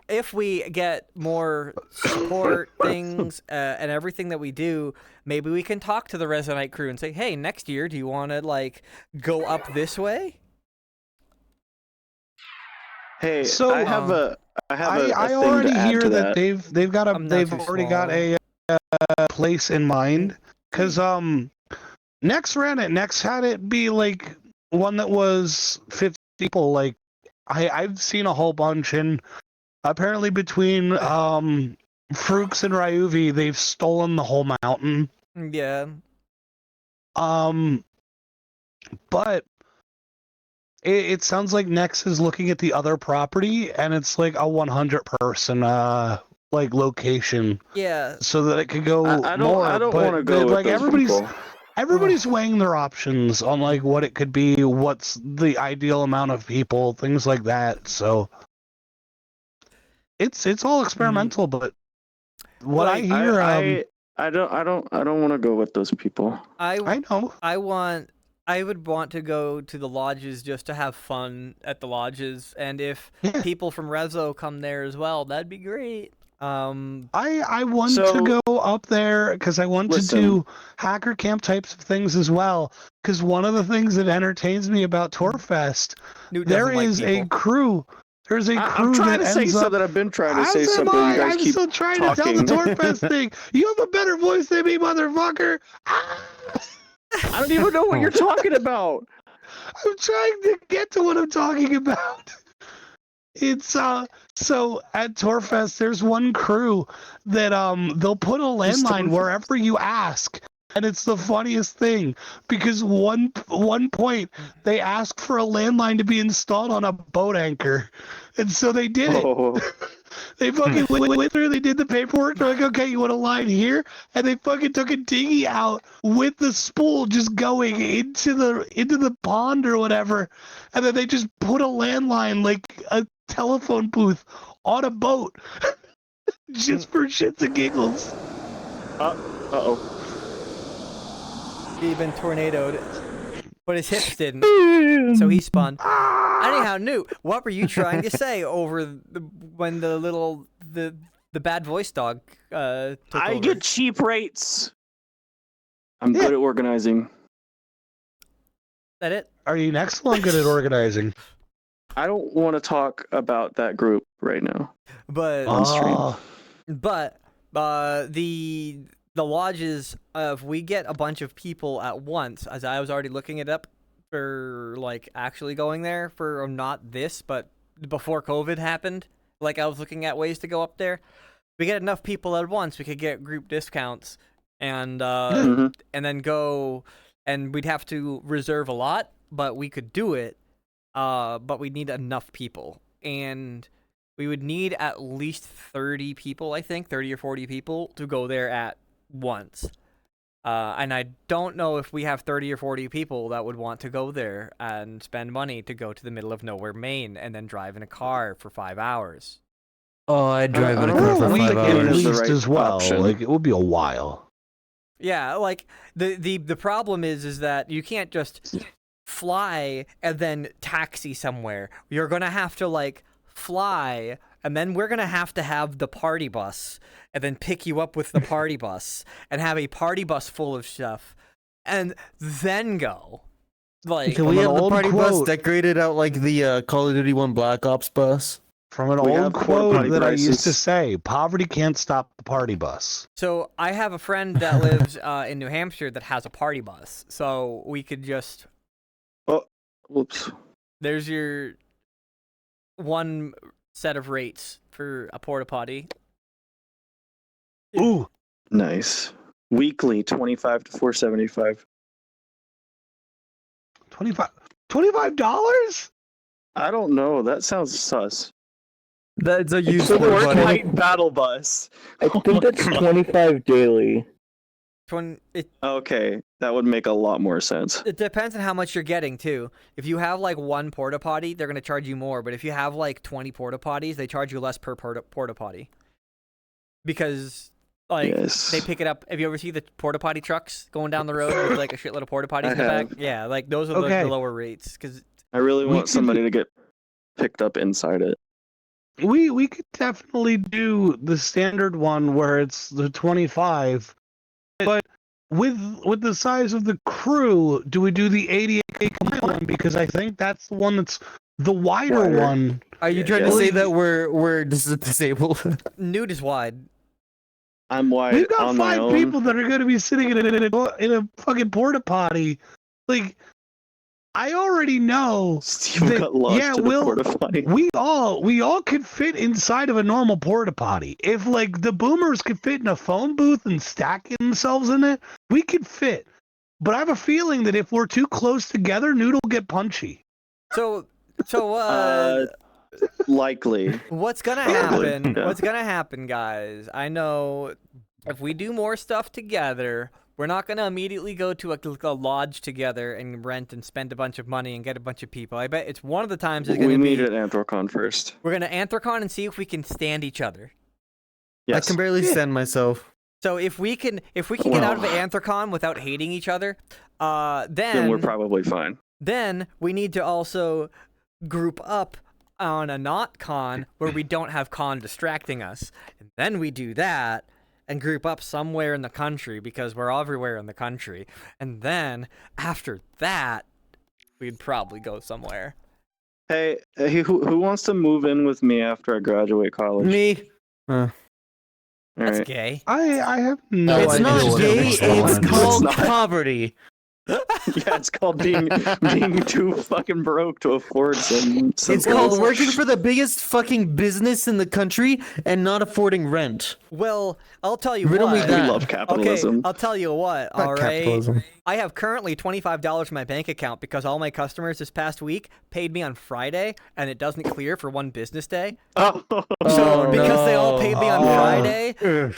if we get more support things and everything that we do, maybe we can talk to the Resonite crew and say, hey, next year, do you want to like go up this way? Hey, so I have a I thing already to add hear to that they've already got a place in mind, because Next had it be like one that was 50 people. Like I've seen a whole bunch, and apparently between Frooks and Ryuvi, they've stolen the whole mountain. Yeah. But it sounds like Nex is looking at the other property, and it's like a 100 person like location. Yeah. So that it could go more. I don't want to go like with those people. Everybody's weighing their options on like what it could be, what's the ideal amount of people, things like that. So it's all experimental, but what I hear, I don't want to go with those people. I know. I would want to go to the lodges just to have fun at the lodges, and if people from Rezo come there as well, that'd be great. I want to go up there because I want to do hacker camp types of things as well. Because one of the things that entertains me about Torfest, there is a crew. There's a crew I'm trying that to say ends up. something. I've been trying to say something. You guys I'm keep still trying talking. to tell the Torfest thing. You have a better voice than me, motherfucker. I don't even know what you're talking about. I'm trying to get to what I'm talking about. It's so at Torfest there's one crew that they'll put a landline wherever you ask. And it's the funniest thing because one point they asked for a landline to be installed on a boat anchor. And so they did it. They fucking went through, they did the paperwork. They're like, okay, you want a line here? And they fucking took a dinghy out with the spool just going into the pond or whatever. And then they just put a landline, like a telephone booth, on a boat. Just for shits and giggles. Uh-oh. He'd been tornadoed, but his hips didn't, so he spun. Anyhow, Newt, what were you trying to say when the bad voice dog took I over? get cheap rates. I'm good at organizing. That it? Are you excellent good at organizing? I don't want to talk about that group right now. But On stream. But the lodges, if we get a bunch of people at once, as I was already looking it up for like actually going there for not this, but before COVID happened, like I was looking at ways to go up there. We get enough people at once, we could get group discounts and then go, and we'd have to reserve a lot, but we could do it. But we need enough people, and we would need at least 30 people, I think, 30 or 40 people to go there at once. And I don't know if we have 30 or 40 people that would want to go there and spend money to go to the middle of nowhere, Maine, and then drive in a car for 5 hours. Oh, I'd drive in a car Well, for a week 5 at hours. least right as well. option. Like it would be a while. Yeah, like the problem is that you can't just fly and then taxi somewhere. You're gonna have to like fly, and then we're gonna have to have the party bus, and then pick you up with the party bus, and have a party bus full of stuff, and then go. Like, Can we From an have the old party bus quote- decorated out like the Call of Duty 1 Black Ops bus? From an We old have porta quote potty that I used to prices. say, poverty can't stop the party bus. so I have a friend that lives in New Hampshire that has a party bus, so we could just. Whoops. There's your one set of rates for a porta potty. Ooh, Nice. Weekly, 25 to 475. $25? I don't know. That sounds sus. That's a So used the porta work potty. Night battle bus. I think that's 25 daily. Okay, that would make a lot more sense. It depends on how much you're getting too. If you have like one porta potty, they're gonna charge you more. But if you have like 20 porta potties, they charge you less per porta potty. Because like Yes. they pick it up. Have you ever seen the porta potty trucks going down the road with like a shitload of porta potties in the back? have. Yeah, like those are Okay. the lower rates. Because I really We want could- somebody to get picked up inside it. we could definitely do the standard one where it's the 25, but with the size of the crew, do we do the 88K one? Because I think that's the one that's the wider Wider. one. Are you Yeah, trying to yeah. say that we're disabled? nude is wide. I'm wide We've got on my 5 own. people that are going to be sitting in a fucking porta potty. Like, I already know. Steve that- got lost yeah, to the we'll- porta potty. We all could fit inside of a normal porta potty. If like the boomers could fit in a phone booth and stack themselves in it, we could fit. But I have a feeling that if we're too close together, Noodle will get punchy. So Likely. what's gonna Probably, happen? yeah. What's gonna happen, guys? I know if we do more stuff together, we're not gonna immediately go to a lodge together and rent and spend a bunch of money and get a bunch of people. I bet it's one of the times it's We gonna meet be at Anthrocon first. we're gonna Anthrocon and see if we can stand each other. Yes. I can barely stand myself. So if we can get out of Well. Anthrocon without hating each other, Then we're probably fine. then we need to also group up on a not con where we don't have con distracting us. And then we do that and group up somewhere in the country because we're everywhere in the country. And then after that, we'd probably go somewhere. Hey, who wants to move in with me after I graduate college? Me? All That's right. gay. I have no It's idea. not what gay, makes that it's one. called not. poverty. Yeah, it's called being too fucking broke to afford some It's called working for the biggest fucking business in the country and not affording rent. Well, I'll tell you Riddle me what. We that. love Okay, capitalism. I'll tell you what, Fuck all right? capitalism. I have currently $25 in my bank account because all my customers this past week paid me on Friday, and it doesn't clear for one business day. Oh, So Oh, because they all paid me on no. Friday, Ugh.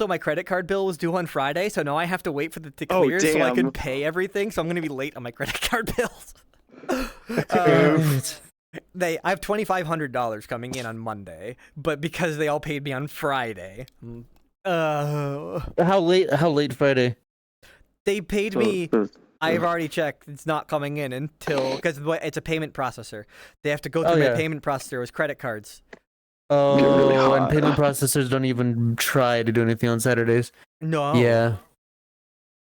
my credit card bill was due on Friday, so now I have to wait for it to Oh, clear so I can damn. pay everything. So I'm gonna be late on my credit card bills. I have $2,500 coming in on Monday, but because they all paid me on Friday, How late Friday? they paid me I've already checked. It's not coming in until because it's a payment processor. They have to go through my payment processor with credit cards. Oh, and payment processors don't even try to do anything on Saturdays. No. Yeah.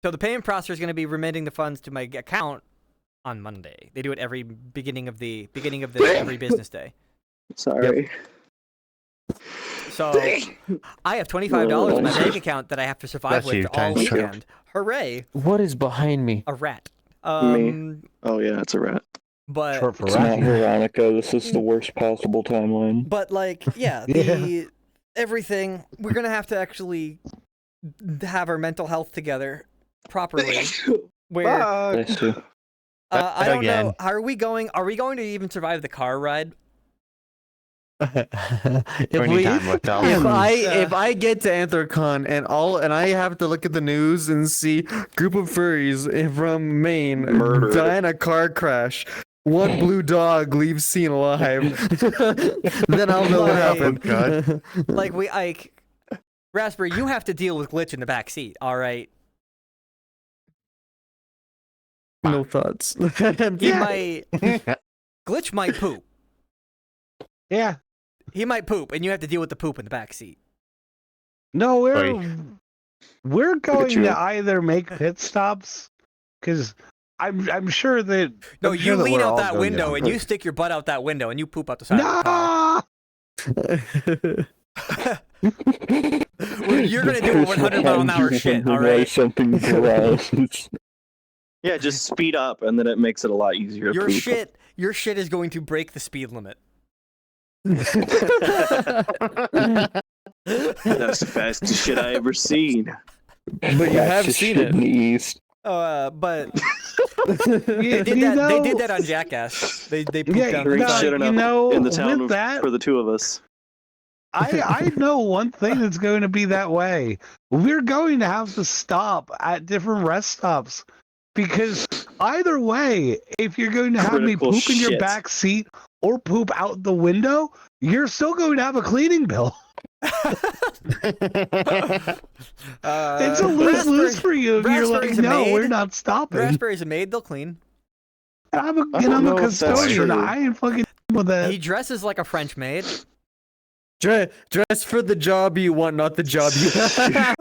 So the payment processor is going to be remitting the funds to my account on Monday. They do it every beginning of every business day. Sorry. So I have $25 in my bank account that I have to survive with all weekend. Hooray! What is behind me? A rat. Me. Oh yeah, it's a rat. But Short for It's not rat. Veronica. This is the worst possible timeline. But like, yeah, everything we're gonna have to actually have our mental health together properly. Where I see. I don't Again. know. Are we going to even survive the car ride? If I get to Anthrocon and I have to look at the news and see group of furries from Maine die in a car crash, one blue dog leaves scene alive, then I'll know what happened. Raspberry, you have to deal with Glitch in the back seat. All right. No thoughts. Glitch might poop. Yeah. He might poop, and you have to deal with the poop in the back seat. No, we're going to either make pit stops, because I'm sure that. No, I'm you sure that lean we're out all that going window to- and you stick your butt out that window and you poop out the side of the car. You're gonna do a 100-mile-an-hour shit, all right? Something Yeah, just speed up, and then it makes it a lot easier. to poop. Your shit is going to break the speed limit. That's the fastest shit I ever seen. But you have seen it. In the East. But they did that on Jackass. They pooped down Drink the shit side. enough in the town with that- for the two of us. I know one thing that's going to be that way. We're going to have to stop at different rest stops. Because either way, if you're going to have Critical me poop in your shit. back seat or poop out the window, you're still going to have a cleaning bill. It's a lose-lose for you if you're like, Raspberry's a no, maid. we're not stopping. Raspberry's a maid, they'll clean. I'm a don't know if that's custodian. true. I ain't fucking with that. He dresses like a French maid. Dress for the job you want, not the job you have.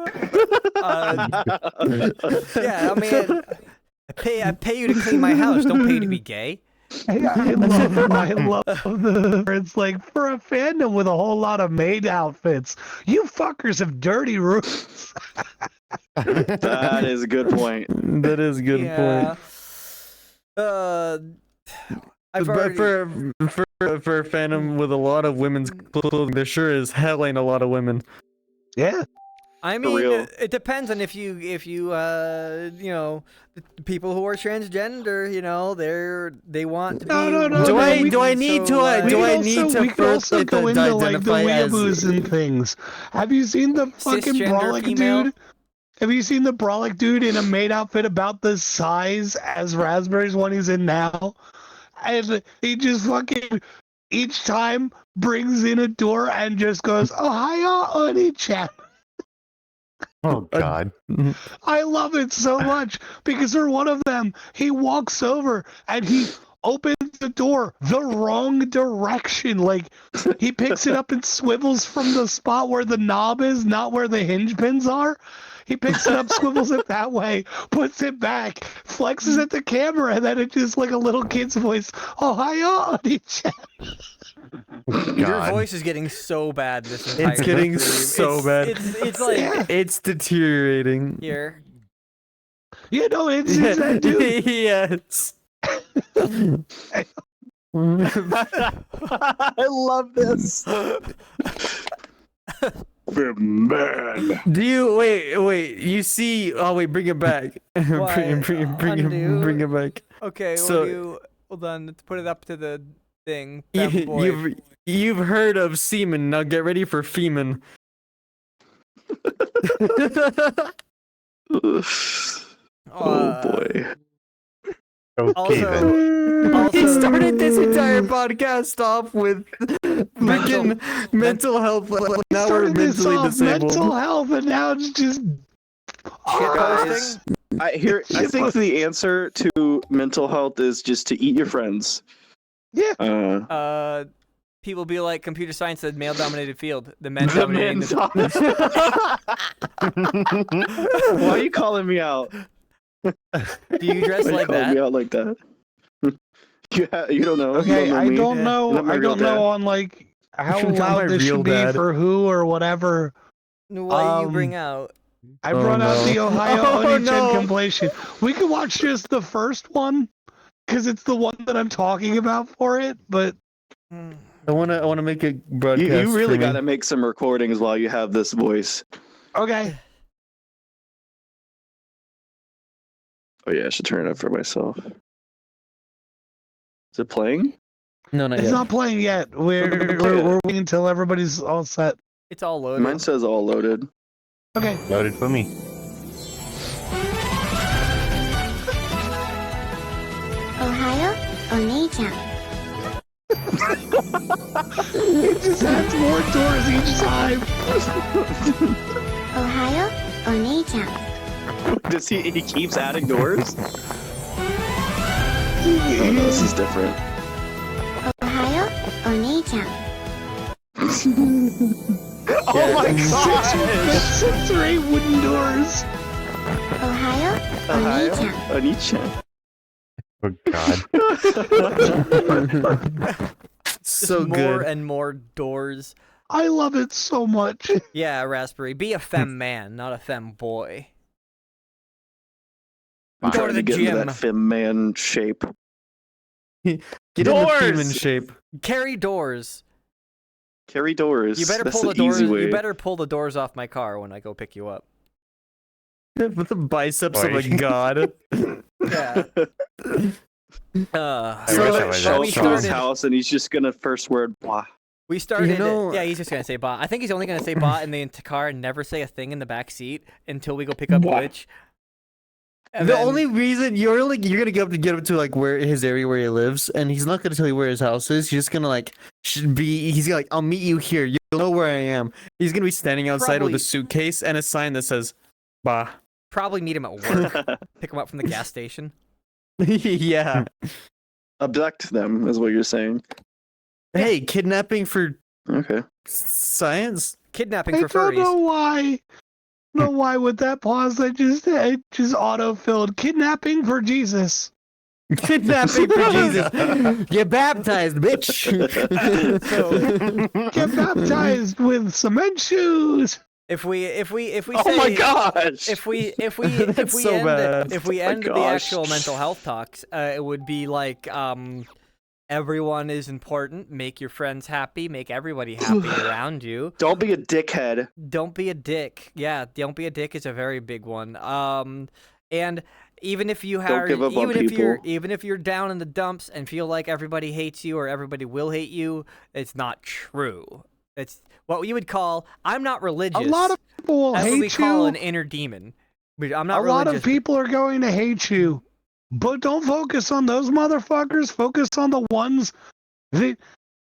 Yeah, I mean, I pay you to clean my house. Don't pay you to be gay. I love it's like for a fandom with a whole lot of maid outfits. You fuckers have dirty rooms. That is a good point. That is a good point. I've already... for a fandom with a lot of women's clothing, there sure as hell ain't a lot of women. Yeah. I For real. mean, it depends on if you the people who are transgender, they want to be. No. Do I we need can first also go into like the identify as weeaboos and things. Have you seen the fucking Cisgender brolic female? dude? Have you seen the brolic dude in a maid outfit about the size as Raspberry's one he's in now? And he just fucking each time brings in a door and just goes, "Oh, hiya, honey-chan." Oh God. I love it so much because for one of them, he walks over and he opens the door the wrong direction. Like he picks it up and swivels from the spot where the knob is, not where the hinge pins are. He picks it up, swivels it that way, puts it back, flexes at the camera, and then it's just like a little kid's voice. "Oh, hiya, honey-chan." Your voice is getting so bad this entire It's getting stream. so bad. It's like It's deteriorating. here. You know, it's that dude. Yes. I love this. The man. Do you wait? You see? Oh wait, bring it back. Bring it back. Okay, So- hold on. Let's put it up to the thing. Bad boy. You've heard of semen. Now get ready for femen. Oh boy. Okay then. Also, He started this entire podcast off with freaking mental health. Now we're Started this mentally off disabled. mental health, and now it's just shit posting. I think the answer to mental health is just to eat your friends. Yeah. People be like, computer science said male-dominated field. The men The dominating. men's Why are you calling me out? Do you dress Why are you like calling me that? out like that? You don't know. Okay, you I me. don't You're know. not my I real don't dad. know on like how You're not my loud this real should be dad. for who or whatever. What do you bring out? I Oh, brought out the no. Ohio Oh, Oni-chan no. compilation. We could watch just the first one because it's the one that I'm talking about for it. But I wanna make a broadcast. You really for me. got to make some recordings while you have this voice. okay, Oh yeah, I should turn it up for myself. Is it playing? No, not it's yet. not playing yet. We're waiting until everybody's all set. It's all loaded. Mine says all loaded. Okay. Loaded for me. Ohio, Oni-chan. It just adds more doors each time. Ohio, Oni-chan. Does he keeps adding doors? Oh, no, this is different. Ohio, Oni-chan. Oh my god! Six or eight wooden doors. Ohio, Oni-chan. Oni-chan. Oh God. So Just more good. and more doors. I love it so much. Yeah, Raspberry. Be a femme man, not a femme boy. I'm Go trying to to the get into gym. that femme man shape. Get in the Doors! human shape. Carry doors. Carry doors. You better That's pull the easy doors. way. You better pull the doors off my car when I go pick you up. With the biceps of Why? a god. Yeah. I wish I was Show that we up to strong. his started. house and he's just gonna first word blah. We started. know- Yeah, he's just gonna say bot. I think he's only gonna say bot in the car and never say a thing in the back seat until we go pick up What? Glitch. And The then- only reason you're gonna get up to like where his area where he lives, and he's not gonna tell you where his house is. He's just gonna like he's gonna like, I'll meet you here. You'll know where I am. He's gonna be standing outside Probably- with a suitcase and a sign that says, "Bah." probably meet him at work. Pick him up from the gas station. Yeah. Abduct them is what you're saying. Hey, kidnapping for Okay. science? Kidnapping I for don't furries. know why. Know why with that pause I just auto-filled kidnapping for Jesus. Kidnapping for Jesus. Get baptized, bitch. Get baptized with cement shoes. If we Oh say, my gosh! if we That's so end bad. if we Oh my end the gosh. actual mental health talks, it would be like everyone is important. Make your friends happy. Make everybody happy around you. Don't be a dickhead. Don't be a dick. Yeah, don't be a dick is a very big one. And even if you have, give up on people. even if you're down in the dumps and feel like everybody hates you or everybody will hate you, it's not true. It's what you would call. I'm not religious. A lot of people will That's what we hate call you. an inner demon. But I'm not A religious. lot of people are going to hate you. But don't focus on those motherfuckers. Focus on the ones that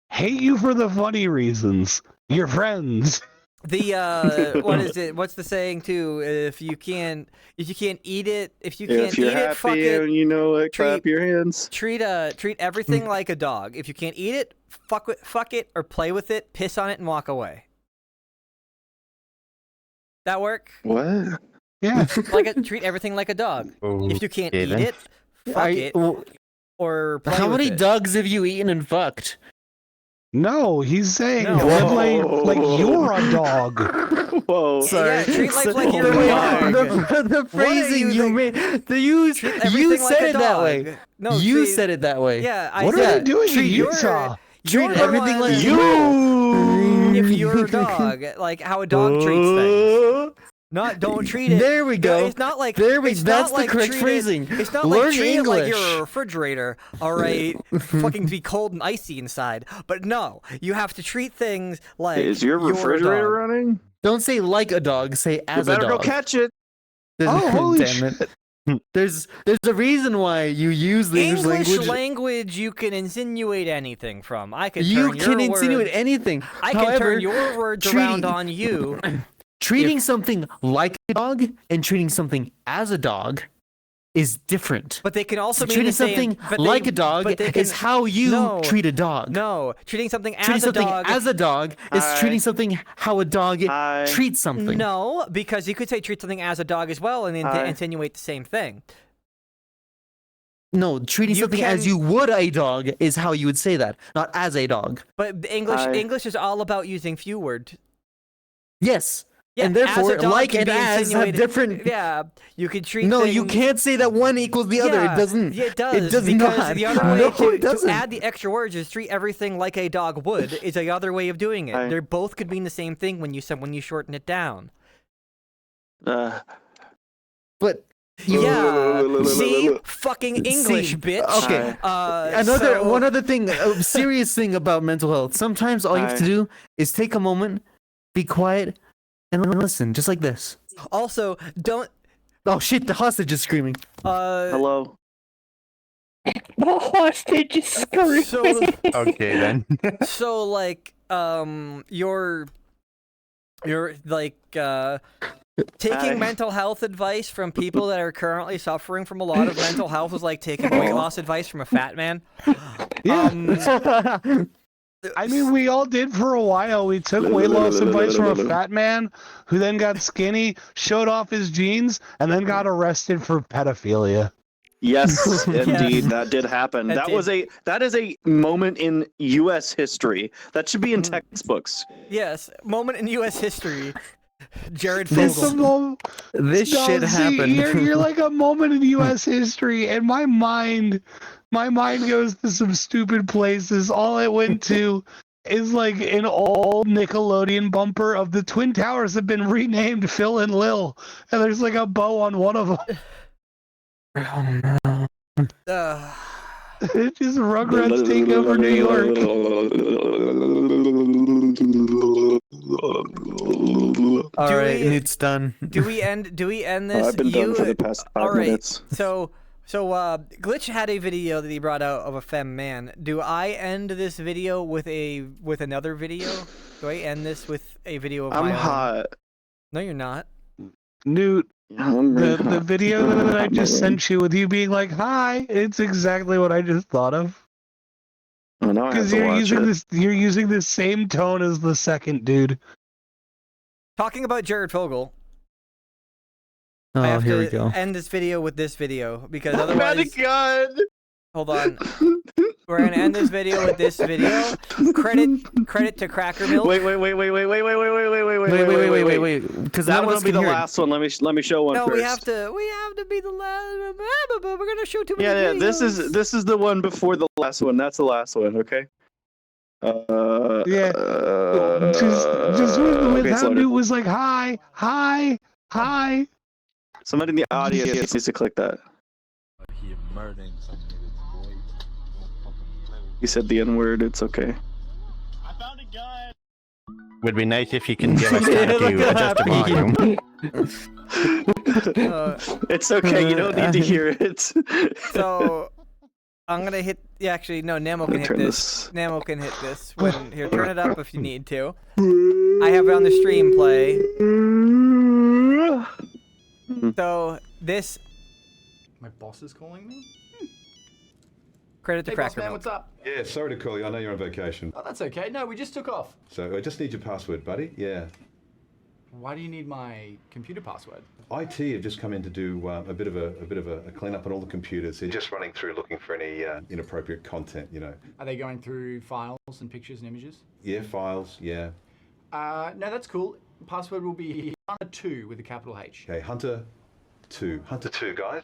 hate you for the funny reasons. Your friends. The what is it? What's the saying too? If you can't eat it, if you can't If you're eat it, fuck happy it. and you know it, clap Treat- your hands. Treat everything like a dog. If you can't eat it, fuck it, or play with it, piss on it, and walk away. That work? What? Yeah. Treat everything like a dog. If you can't Okay, eat then. it, fuck it, or play How with many it. dogs have you eaten and fucked? No, he's saying No. live like you're a dog. Whoa. Yeah, treat life like you're a Wait, dog. The What are phrasing you think- made, you Everything said like a it that dog. way. No, You treat- said it that way. Yeah, I What said are they doing in treat Utah? Treat You're the everything one- like You. if you're a dog, like how a dog treats things. Not don't treat it. There we go. It's not like There we. it's That's not the like correct treat it- phrasing. It's not Learn like treat it like English. you're a refrigerator, all right? Fucking be cold and icy inside. But no, you have to treat things like Is your you're a refrigerator dog. running? Don't say like a dog. Say You as a better go dog. catch it. Oh, holy Damn it. There's a reason why you use the English English language. you can insinuate anything from. I could You turn can your insinuate words, anything. I can However, turn your words treating- around on you. treating something like a dog and treating something as a dog is different. But they can also mean Treating the same, something but like they, a dog but they can, is how you no, treat a dog. No, treating something Treating as something a dog. as a dog is Hi. treating something how a dog Hi. treats something. No, because you could say treat something as a dog as well and insinuate the same thing. No, treating You something as can- you would a dog is how you would say that, not as a dog. But English is all about using few words. Yes. Yeah, and as therefore, a dog like can and be as have insinuated- different. Yeah, you could treat. No, things... you can't say that one equals the other. Yeah, It doesn't. Yeah, it does. It does because not. the other way No, to, it doesn't. to add the extra words is treat everything like a dog would is the other way of doing it. Hi. They both could mean the same thing when you shorten it down. But Yeah. See, fucking English, bitch. Okay. So- One other thing, a serious thing about mental health. Sometimes all you have to do is take a moment, be quiet, and listen, just like this. Also, don't. Oh shit! The hostage is screaming. Hello. The hostage is screaming. So, Okay then. so like, you're like, taking mental health advice from people that are currently suffering from a lot of mental health is like taking weight loss advice from a fat man. Yeah. I mean, we all did for a while. We took weight loss advice from a fat man who then got skinny, showed off his jeans, and then got arrested for pedophilia. Yes, indeed, that did happen. That That is a moment in U.S. history. That should be in textbooks. Yes, moment in U.S. history. Jared This- Fogle. This shit happened. You're like a moment in U.S. history, and my mind goes to some stupid places. All it went to is like an old Nickelodeon bumper of the Twin Towers have been renamed Phil and Lil, and there's like a bow on one of them. It's just Rugrats take over New York. All Do right, we- it's done. Do we end this? I've been done for the past 5 all right. minutes. So Glitch had a video that he brought out of a femme man. Do I end this video with another video? Do I end this with a video of I'm my own? hot. No, you're not. Newt, I'm really the hot. video that I just sent you with you being like, "Hi," it's exactly what I just thought of. Oh, now I have Because to you're watch using it. you're using the same tone as the second dude. Talking about Jared Fogle. I Oh, have here to we go. end this video with this video because Not otherwise. again. Hold on. We're gonna end this video with this video. Credit to Cracker Milk. Wait. Wait, because That none of will us be can the hear it. last one. Let me show one No, first. we have to be the last. We're gonna show too many Yeah, videos. this is the one before the last one. That's the last one. Okay. Yeah. Just with okay, how slow Newt down. was like, "Hi." Somebody in the audience needs to click that. You said the N word. It's okay. Would be nice if you can give us time to adjust the volume. It's okay. You don't need to hear it. So I'm gonna hit. Yeah, actually, no. Nemo can hit Turn this. Nemo can hit this. When here, turn it up if you need to. I have it on the stream play. So this. My boss is calling me? Credit to Hey, boss Cracker man, Milk. what's up? Yeah, sorry to call you. I know you're on vacation. Oh, that's okay. No, we just took off. So I just need your password, buddy. Yeah. Why do you need my computer password? IT have just come in to do a bit of a clean up on all the computers. They're just running through looking for any inappropriate content, you know. Are they going through files and pictures and images? Yeah, files, yeah. No, that's cool. Password will be Hunter2 with a capital H. Okay, Hunter 2. Hunter 2, guys.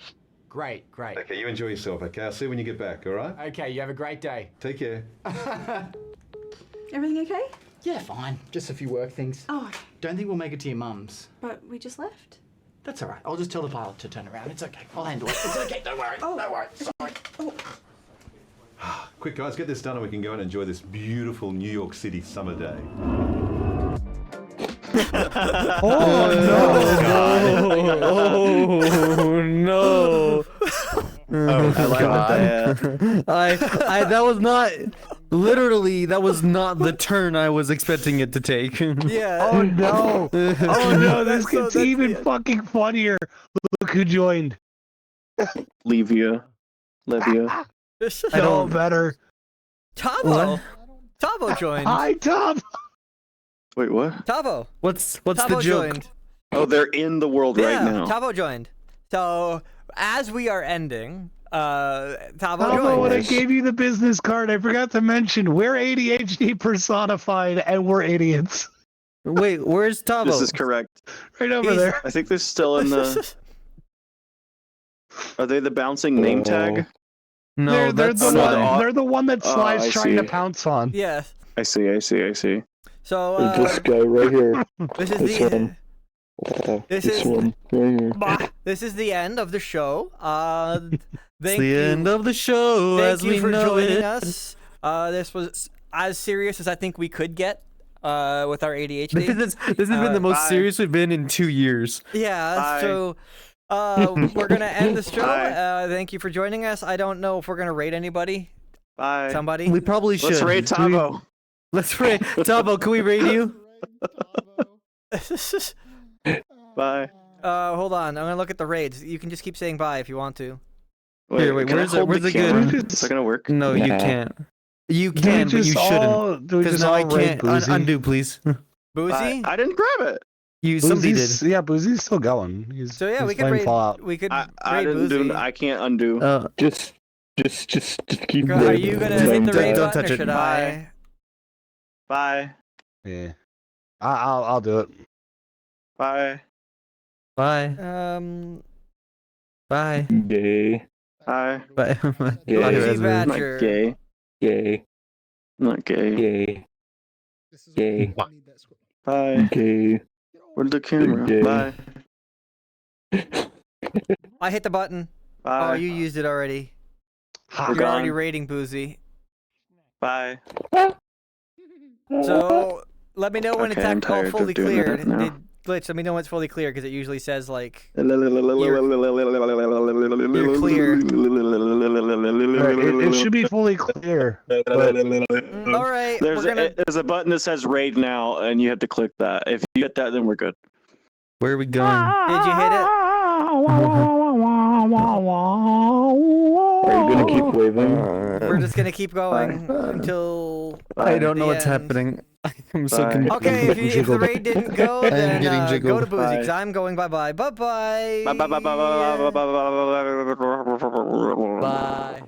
Great. Okay, you enjoy yourself, okay? I'll see you when you get back, all right? Okay, you have a great day. Take care. Everything okay? Yeah, fine. Just a few work things. Oh, Don't think we'll make it to your mum's. but we just left. That's all right. I'll just tell the pilot to turn around. It's okay. I'll handle it. It's okay. Don't worry. Don't worry. Sorry. Quick, guys, get this done and we can go and enjoy this beautiful New York City summer day. Oh no! I like that. I that was not literally that was not the turn I was expecting it to take. Yeah. Oh no! Oh no! This That's gets so- that's even the- fucking funnier. Look who joined. Livia. No better. Tavo. Tavo joined. Hi, Tom. Wait, what? Tavo. What's Tavo the joke? joined. Oh, they're in the world right now. Tavo joined. So as we are ending, Tavo Tavo, when I joined. gave you the business card, I forgot to mention we're ADHD personified and we're idiots. Wait, where's Tavo? This is correct. Right over there. I think they're still in the. Are they the bouncing name tag? No, they're that's they're the one that Sly's I trying to see. pounce on. Yeah. I see. So This guy right here. this is This the one. this This is one right here. this is the end of the show. It's Thank the you. end of the show Thank as you we for know joining it. us. This was as serious as I think we could get with our ADHD. This has been the most serious we've been in 2 years. Yeah, Bye. so we're gonna end the show. Bye. Thank you for joining us. I don't know if we're gonna rate anybody. Bye. Somebody. We probably should. Let's rate Tavo. Let's rate Tavo. Can we rate you? Bye. Hold on. I'm gonna look at the raids. You can just keep saying bye if you want to. Here, wait, can I where's hold it the good? camera? Is that gonna work? No, you Nah. can't. You can, but you shouldn't. Because now I can't. Undo, please. Boozy. I didn't grab it. Somebody did. Yeah, Boozy's still going. So yeah, we could playing rate. Fallout. We could I rate didn't Boozy. do. I can't undo. Just keep. Are you gonna hit the rate Don't button touch or it. should I? Bye. Yeah. I'll do it. Bye. Bye. Bye. Gay. Bye. Bye. Gay. Bye, Boozy Raspberry. I'm not Badger. gay. Gay. I'm not gay. Gay. Gay. Bye. Gay. Where's the camera? Gay. Bye. I hit the button. Bye. Oh, you used it already. We're You're already gone. rating Boozy. Bye. So let me know when Okay, it's I'm all tired of fully doing cleared. that now. It glitch. Let me know when it's fully clear because it usually says like You're clear. It should be fully clear. But All right. There's a button that says raid now, and you have to click that. If you get that, then we're good. Where are we going? Did you hit it? Are you gonna keep waving? We're just gonna keep going until. I don't know the what's end. happening. I'm so Bye. confused. Okay, if the raid didn't go, I am then getting go jiggled. to Boozy Bye. because I'm going bye bye. Bye bye. Bye. Bye.